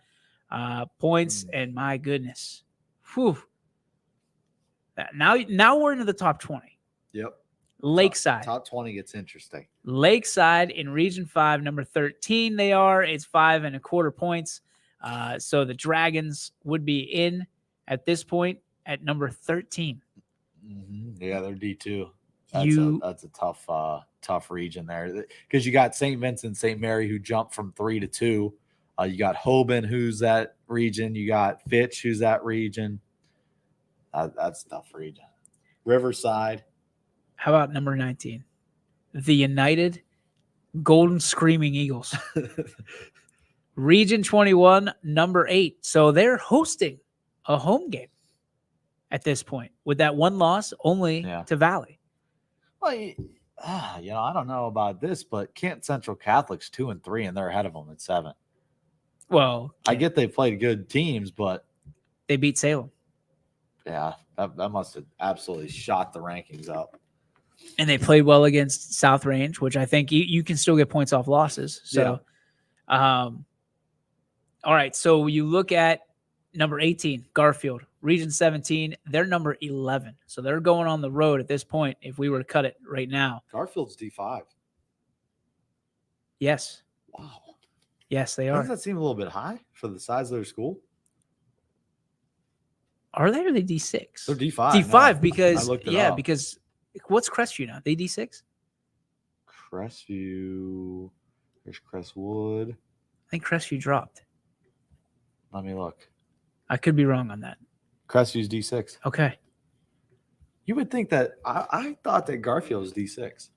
S2: points. And my goodness. Whew. Now we're into the top 20.
S3: Yep.
S2: Lakeside.
S3: Top 20 gets interesting.
S2: Lakeside in Region 5, number 13 they are. It's 5.25 points. So the Dragons would be in at this point at number 13.
S3: Mm-hmm. Yeah, they're D2. That's a tough region there because you got St. Vincent, St. Mary who jumped from 3 to 2. You got Hoban, who's that region. You got Fitch, who's that region. That's a tough region. Riverside.
S2: How about number 19? The United Golden Screaming Eagles. Region 21, number 8. So they're hosting a home game at this point with that one loss only to Valley.
S3: Well, I don't know about this, but Kent Central Catholic's 2-3, and they're ahead of them at 7.
S2: Well,
S3: I get they played good teams, but
S2: they beat Salem.
S3: Yeah, that must have absolutely shot the rankings up.
S2: And they played well against South Range, which I think you can still get points off losses. So, all right. So you look at number 18, Garfield, Region 17. They're number 11. So they're going on the road at this point if we were to cut it right now.
S3: Garfield's D5.
S2: Yes.
S3: Wow.
S2: Yes, they are.
S3: Doesn't that seem a little bit high for the size of their school?
S2: Are they or are they D6?
S3: They're D5.
S2: D5 because,
S3: up.
S2: because what's Crestview now? They D6?
S3: Crestview. There's Crestwood.
S2: I think Crestview dropped.
S3: Let me look.
S2: I could be wrong on that.
S3: Crestview's D6.
S2: Okay.
S3: You would think that I thought that Garfield was D6.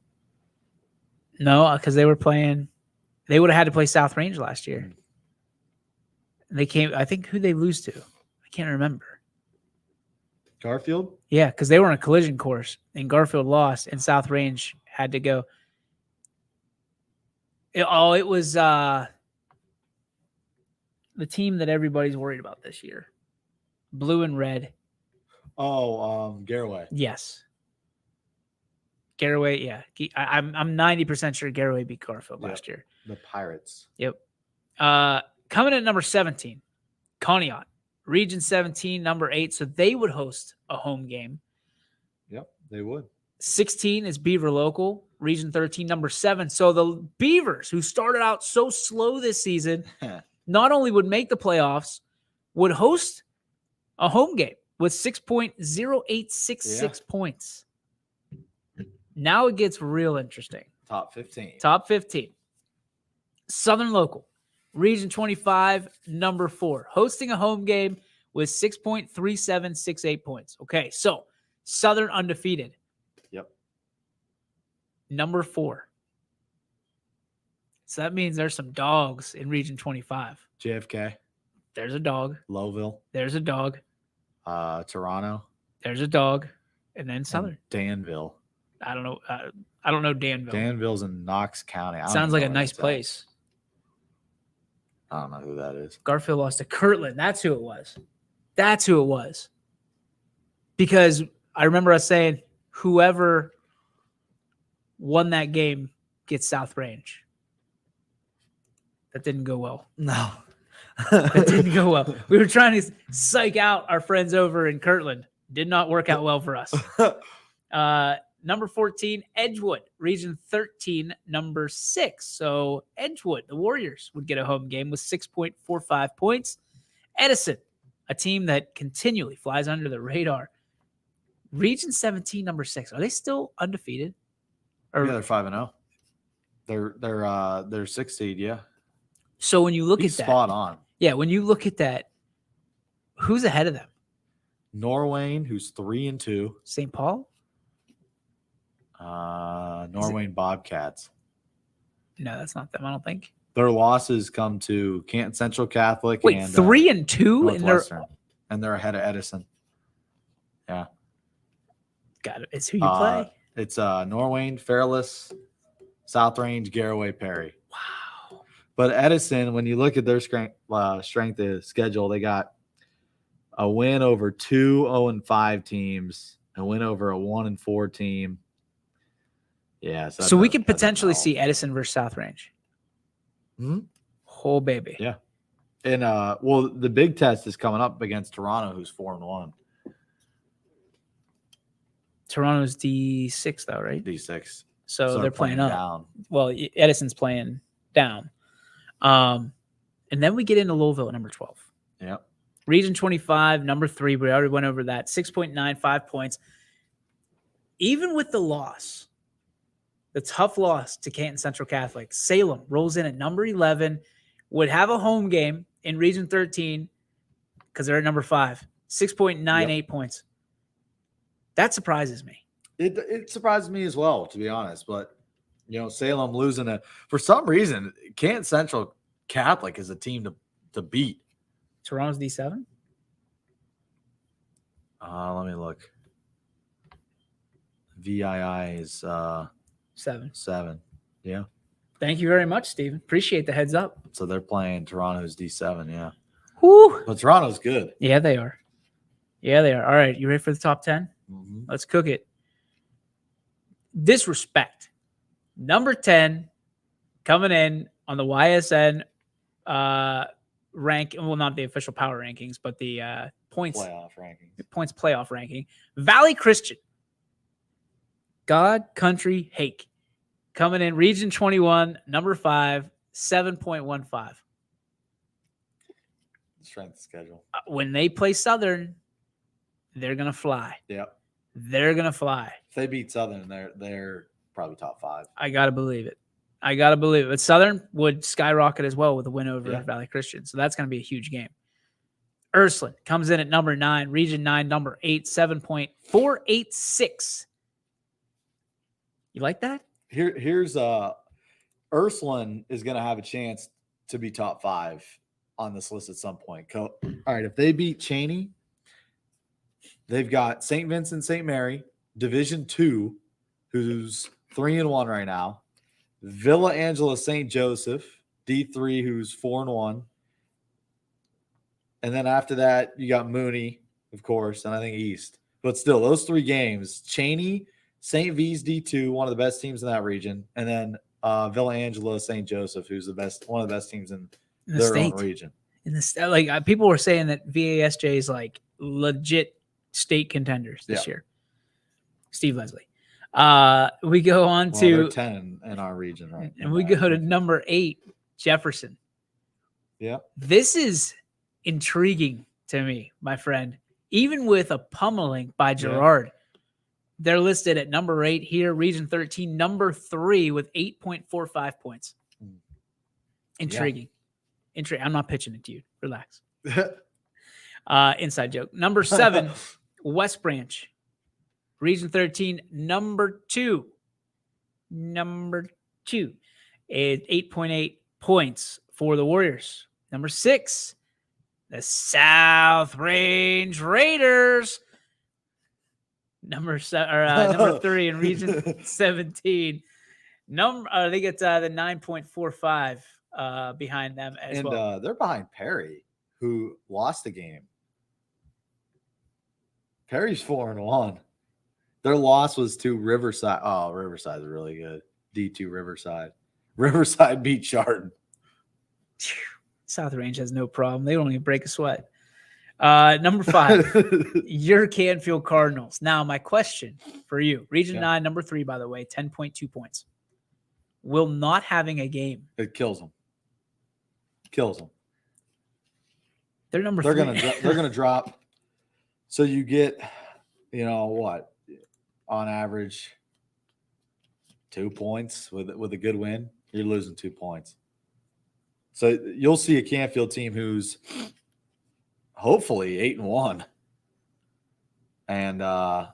S2: No, because they were playing. They would have had to play South Range last year. They came. I think who they lose to. I can't remember.
S3: Garfield?
S2: Yeah, because they were on a collision course, and Garfield lost, and South Range had to go. It was the team that everybody's worried about this year. Blue and red.
S3: Oh, Garraway.
S2: Yes. Garraway, yeah. I'm 90% sure Garraway beat Garfield last year.
S3: The Pirates.
S2: Yep. Coming at number 17, Conneaut. Region 17, number 8. So they would host a home game.
S3: Yep, they would.
S2: 16 is Beaver Local. Region 13, number 7. So the Beavers, who started out so slow this season, not only would make the playoffs, would host a home game with 6.0866 points. Now it gets real interesting.
S3: Top 15.
S2: Top 15. Southern Local. Region 25, number 4. Hosting a home game with 6.3768 points. Okay, so Southern undefeated.
S3: Yep.
S2: Number 4. So that means there's some dogs in Region 25.
S3: JFK.
S2: There's a dog.
S3: Lowville.
S2: There's a dog.
S3: Toronto.
S2: There's a dog. And then Southern.
S3: And Danville.
S2: I don't know. I don't know Danville.
S3: Danville's in Knox County.
S2: Sounds like a nice place.
S3: I don't know who that is.
S2: Garfield lost to Kirtland. That's who it was. Because I remember us saying whoever won that game gets South Range. That didn't go well.
S3: No.
S2: That didn't go well. We were trying to psych out our friends over in Kirtland. Did not work out well for us. Number 14, Edgewood. Region 13, number 6. So Edgewood, the Warriors, would get a home game with 6.45 points. Edison, a team that continually flies under the radar. Region 17, number 6. Are they still undefeated?
S3: Yeah, they're 5-0. They're 6 seed, yeah.
S2: So when you look at that,
S3: spot on.
S2: Yeah, when you look at that, who's ahead of them?
S3: Norwayne, who's 3-2.
S2: St. Paul?
S3: Norwayne Bobcats.
S2: No, that's not them, I don't think.
S3: Their losses come to Canton Central Catholic.
S2: Wait,
S3: and
S2: 3-2 in their.
S3: Northwestern, and they're ahead of Edison. Yeah,
S2: Got it. It's who you play.
S3: It's Norwayne, Fairless, South Range, Garraway, Perry.
S2: Wow.
S3: But Edison, when you look at their strength of schedule, they got a win over 2 0-5 teams, a win over a 1-4 team. Yeah,
S2: so we could potentially see Edison versus South Range.
S3: Hmm?
S2: Oh, baby.
S3: Yeah. And well, the big test is coming up against Toronto, who's 4-1.
S2: Toronto's D6 though, right?
S3: D6.
S2: So they're playing up.
S3: Down.
S2: Well, Edison's playing down. And then we get into Louisville at number 12.
S3: Yep.
S2: Region 25, number 3. We already went over that. 6.95 points. Even with the loss, the tough loss to Canton Central Catholic, Salem rolls in at number 11, would have a home game in Region 13 because they're at number 5. 6.98 points. That surprises me.
S3: It surprises me as well, to be honest. But, Salem losing for some reason, Canton Central Catholic is a team to beat.
S2: Toronto's D7?
S3: Let me look. VII is
S2: 7.
S3: 7. Yeah.
S2: Thank you very much, Stephen. Appreciate the heads up.
S3: So they're playing Toronto's D7, yeah.
S2: Whew.
S3: But Toronto's good.
S2: Yeah, they are. Yeah, they are. All right, you ready for the top 10?
S3: Mm-hmm.
S2: Let's cook it. Disrespect. Number 10 coming in on the YSN rank. Well, not the official power rankings, but the points playoff ranking. Valley Christian. God, country, hake. Coming in Region 21, number 5, 7.15.
S3: Strength of schedule.
S2: When they play Southern, they're going to fly.
S3: Yep.
S2: They're going to fly.
S3: If they beat Southern, they're probably top 5.
S2: I got to believe it. But Southern would skyrocket as well with a win over Valley Christian. So that's going to be a huge game. Ursuline comes in at number 9, Region 9, number 8, 7.486. You like that?
S3: Here's Ursuline is going to have a chance to be top 5 on this list at some point. All right, if they beat Cheney, they've got St. Vincent, St. Mary, Division 2, who's 3-1 right now. Villa Angela St. Joseph, D3, who's 4-1. And then after that, you got Mooney, of course, and I think East. But still, those 3 games, Cheney, St. V's D2, one of the best teams in that region, and then Villa Angela St. Joseph, who's one of the best teams in their own region.
S2: In the state, like people were saying that VASJ is like legit state contenders this year. Steve Leslie. We go on to
S3: they're 10 in our region, right?
S2: And we go to number 8, Jefferson.
S3: Yeah.
S2: This is intriguing to me, my friend. Even with a pummeling by Girard, they're listed at number 8 here, Region 13, number 3 with 8.45 points. Intriguing. I'm not pitching it to you. Relax. Inside joke. Number 7, West Branch. Region 13, number 2. Number 2 is 8.8 points for the Warriors. Number 6, the South Range Raiders. Number 3 in Region 17. They get the 9.45 behind them as well.
S3: And they're behind Perry, who lost the game. Perry's 4-1. Their loss was to Riverside. Oh, Riverside's really good. D2 Riverside. Riverside beat Chardon.
S2: South Range has no problem. They don't even break a sweat. Number 5, your Canfield Cardinals. Now, my question for you, Region 9, number 3, by the way, 10.2 points. Will not having a game.
S3: It kills them.
S2: They're number 3.
S3: They're gonna drop. So you get, what, on average, 2 points with a good win. You're losing 2 points. So you'll see a Canfield team who's hopefully 8-1. And I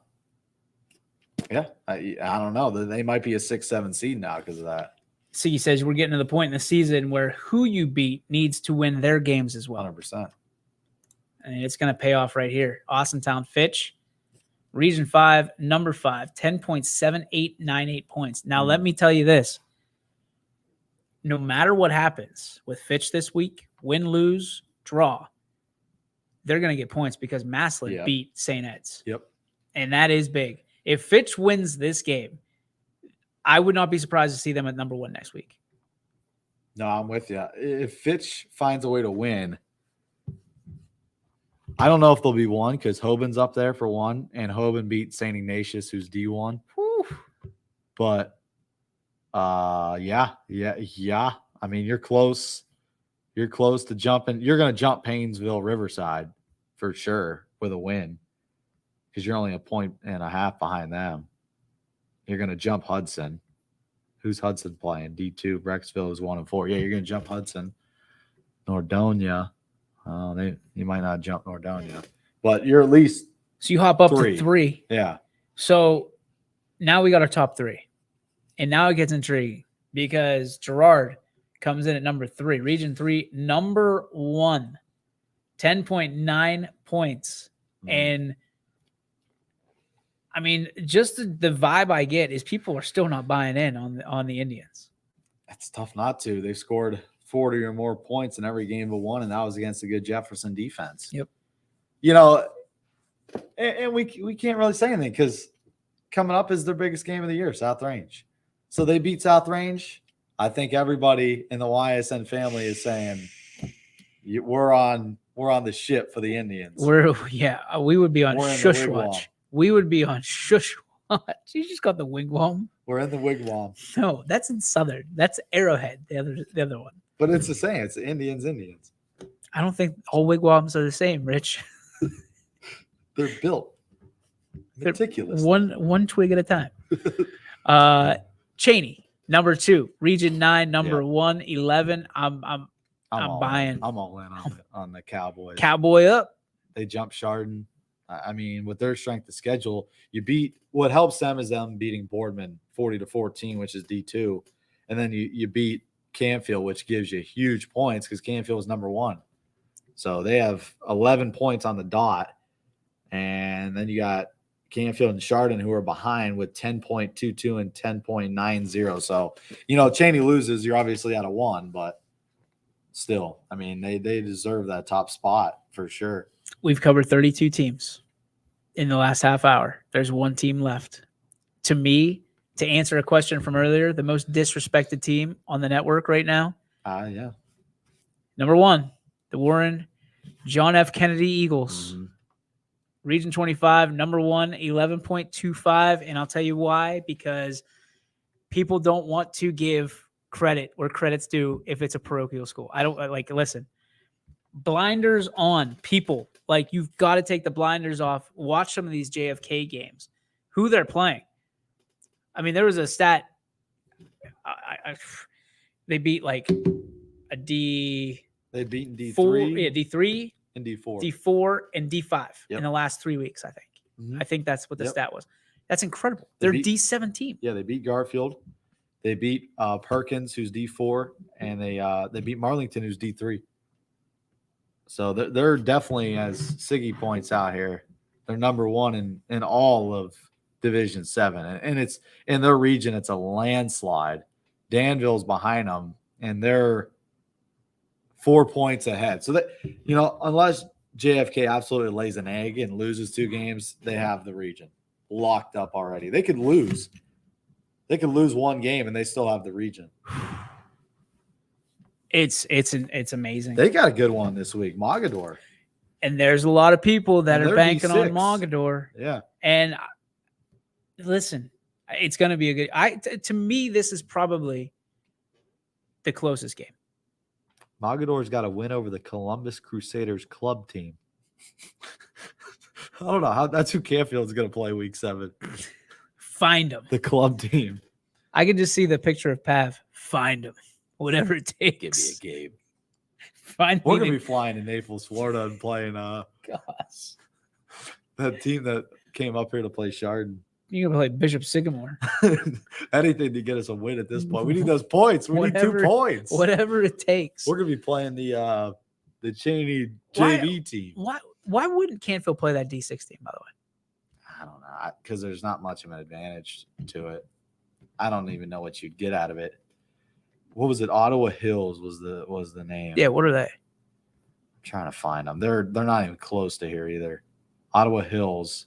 S3: don't know. They might be a 6-7 seed now because of that.
S2: C says we're getting to the point in the season where who you beat needs to win their games as well.
S3: 100%.
S2: And it's going to pay off right here. Austintown Fitch, Region 5, number 5, 10.7898 points. Now, let me tell you this. No matter what happens with Fitch this week, win, lose, draw, they're going to get points because Maslin beat St. Ed's.
S3: Yep.
S2: And that is big. If Fitch wins this game, I would not be surprised to see them at number 1 next week.
S3: No, I'm with you. If Fitch finds a way to win, I don't know if they'll be 1 because Hoban's up there for 1, and Hoban beat St. Ignatius, who's D1.
S2: Whew.
S3: But, yeah. I mean, you're close. You're close to jumping. You're going to jump Paynesville Riverside for sure with a win because you're only 1.5 points behind them. You're going to jump Hudson. Who's Hudson playing? D2. Brecksville is 1-4. Yeah, you're going to jump Hudson. Nordonia. You might not jump Nordonia, but you're at least.
S2: So you hop up to 3.
S3: Yeah.
S2: So now we got our top 3. And now it gets intriguing because Girard comes in at number 3. Region 3, number 1. 10.9 points. And I mean, just the vibe I get is people are still not buying in on the Indians.
S3: It's tough not to. They scored 40 or more points in every game but one, and that was against a good Jefferson defense.
S2: Yep.
S3: You know, and we can't really say anything because coming up is their biggest game of the year, South Range. So they beat South Range. I think everybody in the YSN family is saying we're on the ship for the Indians.
S2: We would be on shush watch. We would be on shush watch. You just got the wigwam.
S3: We're in the wigwam.
S2: No, that's in Southern. That's Arrowhead, the other one.
S3: But it's the same. It's the Indians.
S2: I don't think all wigwams are the same, Rich.
S3: They're built meticulous.
S2: One twig at a time. Cheney, number 2. Region 9, number 1, 11. I'm buying.
S3: I'm all in on the Cowboys.
S2: Cowboy up.
S3: They jump Chardon. I mean, with their strength of schedule, you beat. What helps them is them beating Boardman 40-14, which is D2, and then you beat Canfield, which gives you huge points because Canfield is number 1. So they have 11 points on the dot, and then you got Canfield and Chardon who are behind with 10.22 and 10.90. So Cheney loses, you're obviously out of 1, but still, I mean, they deserve that top spot for sure.
S2: We've covered 32 teams in the last half hour. There's 1 team left. To me, to answer a question from earlier, the most disrespected team on the network right now.
S3: Yeah.
S2: Number 1, the Warren John F. Kennedy Eagles. Mm-hmm. Region 25, number 1, 11.25. And I'll tell you why, because people don't want to give credit where credit's due if it's a parochial school. I don't listen. Blinders on, people. You've got to take the blinders off. Watch some of these JFK games. Who they're playing. I mean, there was a stat. They beat a D.
S3: They beat
S2: D3. Yeah, D3
S3: and D4.
S2: D4 and D5 in the last 3 weeks, I think.
S3: Mm-hmm.
S2: I think that's what the stat was. That's incredible. They're D7 team.
S3: Yeah, they beat Garfield. They beat Perkins, who's D4, and they beat Marlington, who's D3. So they're definitely, as Siggy points out here, they're number 1 in all of Division 7. And it's in their region, it's a landslide. Danville's behind them, and they're 4 points ahead. So that, unless JFK absolutely lays an egg and loses 2 games, they have the region locked up already. They could lose. They could lose 1 game and they still have the region.
S2: It's amazing.
S3: They got a good one this week, Mogador.
S2: And there's a lot of people that are banking on Mogador.
S3: Yeah.
S2: And listen, it's going to be a good. To me, this is probably the closest game.
S3: Mogador's got a win over the Columbus Crusaders club team. I don't know how. That's who Canfield's going to play week 7.
S2: Find them.
S3: The club team.
S2: I can just see the picture of Pav. Find them. Whatever it takes.
S3: Give me a game.
S2: We're
S3: going to be flying to Naples, Florida, and playing that team that came up here to play Chardon.
S2: You can play Bishop Sycamore.
S3: Anything to get us a win at this point. We need those points. We need 2 points.
S2: Whatever it takes.
S3: We're gonna be playing the Cheney JV team.
S2: Why wouldn't Canfield play that D6 team, by the way?
S3: I don't know, because there's not much of an advantage to it. I don't even know what you'd get out of it. What was it? Ottawa Hills was the name.
S2: Yeah, what are they?
S3: I'm trying to find them. They're not even close to here either. Ottawa Hills.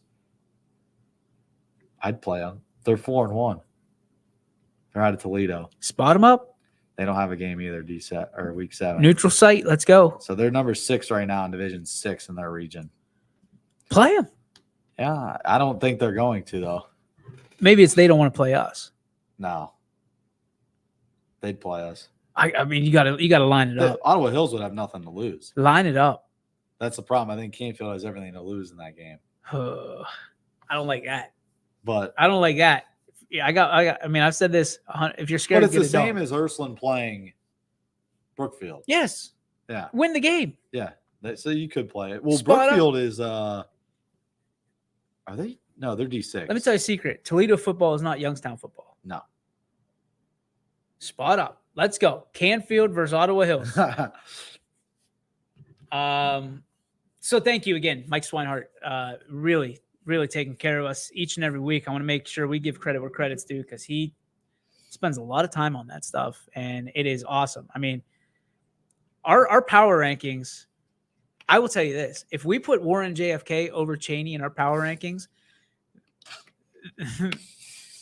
S3: I'd play them. They're 4-1. They're out of Toledo.
S2: Spot them up.
S3: They don't have a game either. Week 7.
S2: Neutral site. Let's go.
S3: So they're number 6 right now in Division 6 in their region.
S2: Play them.
S3: Yeah, I don't think they're going to though.
S2: Maybe it's they don't want to play us.
S3: No, they'd play us.
S2: I mean, you gotta line it up.
S3: Ottawa Hills would have nothing to lose.
S2: Line it up.
S3: That's the problem. I think Canfield has everything to lose in that game.
S2: I don't like that.
S3: But
S2: I don't like that. Yeah, I mean, I've said this. If you're scared,
S3: but it's
S2: to get
S3: the same as Ursuline playing Brookfield.
S2: Yes.
S3: Yeah.
S2: Win the game.
S3: Yeah. So you could play it. Well,
S2: Spot
S3: Brookfield is. Are they? No, they're D6.
S2: Let me tell you a secret. Toledo football is not Youngstown football.
S3: No.
S2: Spot up. Let's go. Canfield versus Ottawa Hills. So thank you again, Mike Swinehart. Really taking care of us each and every week. I want to make sure we give credit where credit's due because he spends a lot of time on that stuff, and it is awesome. I mean, our power rankings, I will tell you this. If we put Warren JFK over Cheney in our power rankings,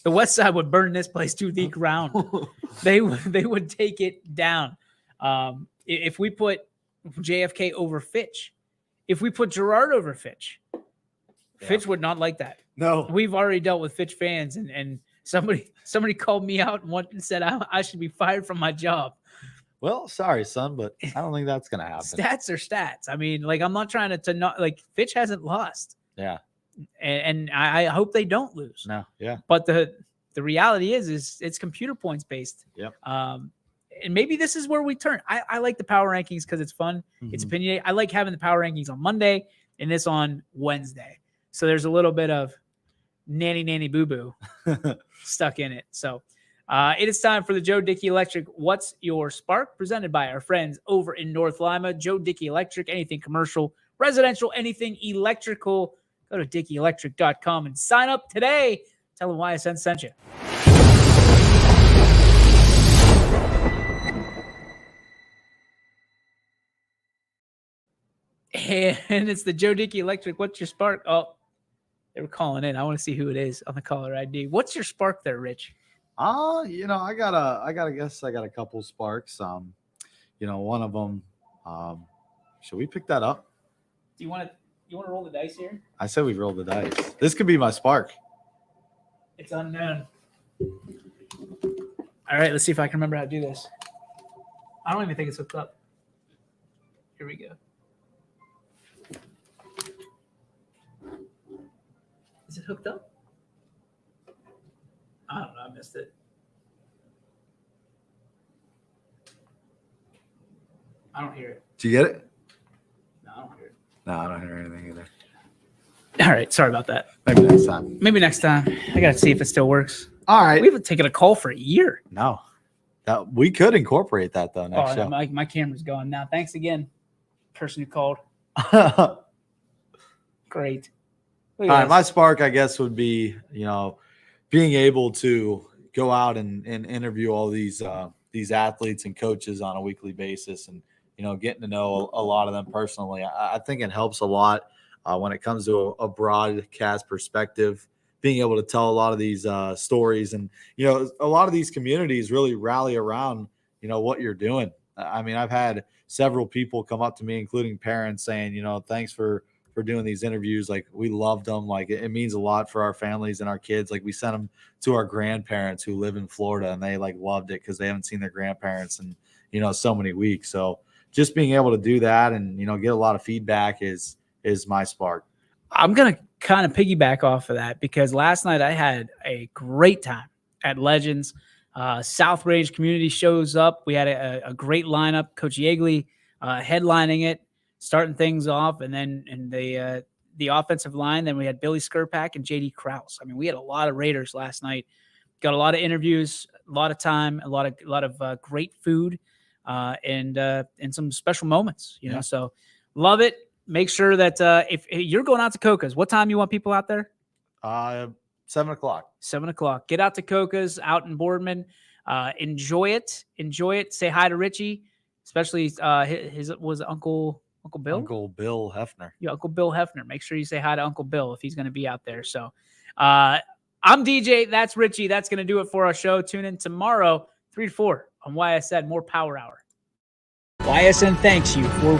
S2: the West Side would burn this place to the ground. They would take it down. If we put JFK over Fitch, if we put Gerard over Fitch, Fitch would not like that.
S3: No.
S2: We've already dealt with Fitch fans, and somebody called me out and said I should be fired from my job.
S3: Well, sorry, son, but I don't think that's going to happen.
S2: Stats are stats. I mean, like, I'm not trying to not, like, Fitch hasn't lost.
S3: Yeah.
S2: And I hope they don't lose.
S3: No, yeah.
S2: But the reality is it's computer points based.
S3: Yep.
S2: And maybe this is where we turn. I like the power rankings because it's fun.
S3: Mm-hmm.
S2: It's opinionated. I like having the power rankings on Monday and this on Wednesday. So there's a little bit of nanny boo boo stuck in it. So it is time for the Joe Dickey Electric What's Your Spark, presented by our friends over in North Lima. Joe Dickey Electric, anything commercial, residential, anything electrical. Go to DickeyElectric.com and sign up today. Tell them YSN sent you. And it's the Joe Dickey Electric. What's your spark? Oh, they were calling in. I want to see who it is on the caller ID. What's your spark there, Rich?
S3: I got a couple sparks. One of them. Should we pick that up?
S2: Do you want to roll the dice here?
S3: I said we rolled the dice. This could be my spark.
S2: It's unknown. All right, let's see if I can remember how to do this. I don't even think it's hooked up. Here we go. Is it hooked up? I don't know. I missed it. I don't hear it.
S3: Did you get it?
S2: No, I don't hear it.
S3: No, I don't hear anything either.
S2: All right. Sorry about that.
S3: Maybe next time.
S2: Maybe next time. I got to see if it still works.
S3: All right.
S2: We haven't taken a call for a year.
S3: No. We could incorporate that, though, next show.
S2: My camera's going now. Thanks again, person who called. Great.
S3: All right. My spark, I guess, would be, being able to go out and interview all these athletes and coaches on a weekly basis and, getting to know a lot of them personally. I think it helps a lot when it comes to a broadcast perspective, being able to tell a lot of these stories. And, a lot of these communities really rally around, what you're doing. I mean, I've had several people come up to me, including parents, saying, thanks for doing these interviews. Like, we loved them. Like, it means a lot for our families and our kids. Like, we sent them to our grandparents who live in Florida, and they loved it because they haven't seen their grandparents in, so many weeks. So just being able to do that and, get a lot of feedback is my spark.
S2: I'm going to kind of piggyback off of that because last night I had a great time at Legends. South Range community shows up. We had a great lineup. Coach Yeagley headlining it, starting things off, and then the offensive line. Then we had Billy Skirpak and J.D. Krause. I mean, we had a lot of Raiders last night. Got a lot of interviews, a lot of time, a lot of great food, and some special moments. You know, so love it. Make sure that if you're going out to Coca's, what time you want people out there?
S3: 7 o'clock.
S2: 7 o'clock. Get out to Coca's out in Boardman. Enjoy it. Say hi to Richie, especially his was Uncle Bill.
S3: Uncle Bill Hefner.
S2: Yeah, Uncle Bill Hefner. Make sure you say hi to Uncle Bill if he's going to be out there. So I'm DJ. That's Richie. That's going to do it for our show. Tune in tomorrow, 3 to 4 on YSN, more Power Hour. YSN thanks you for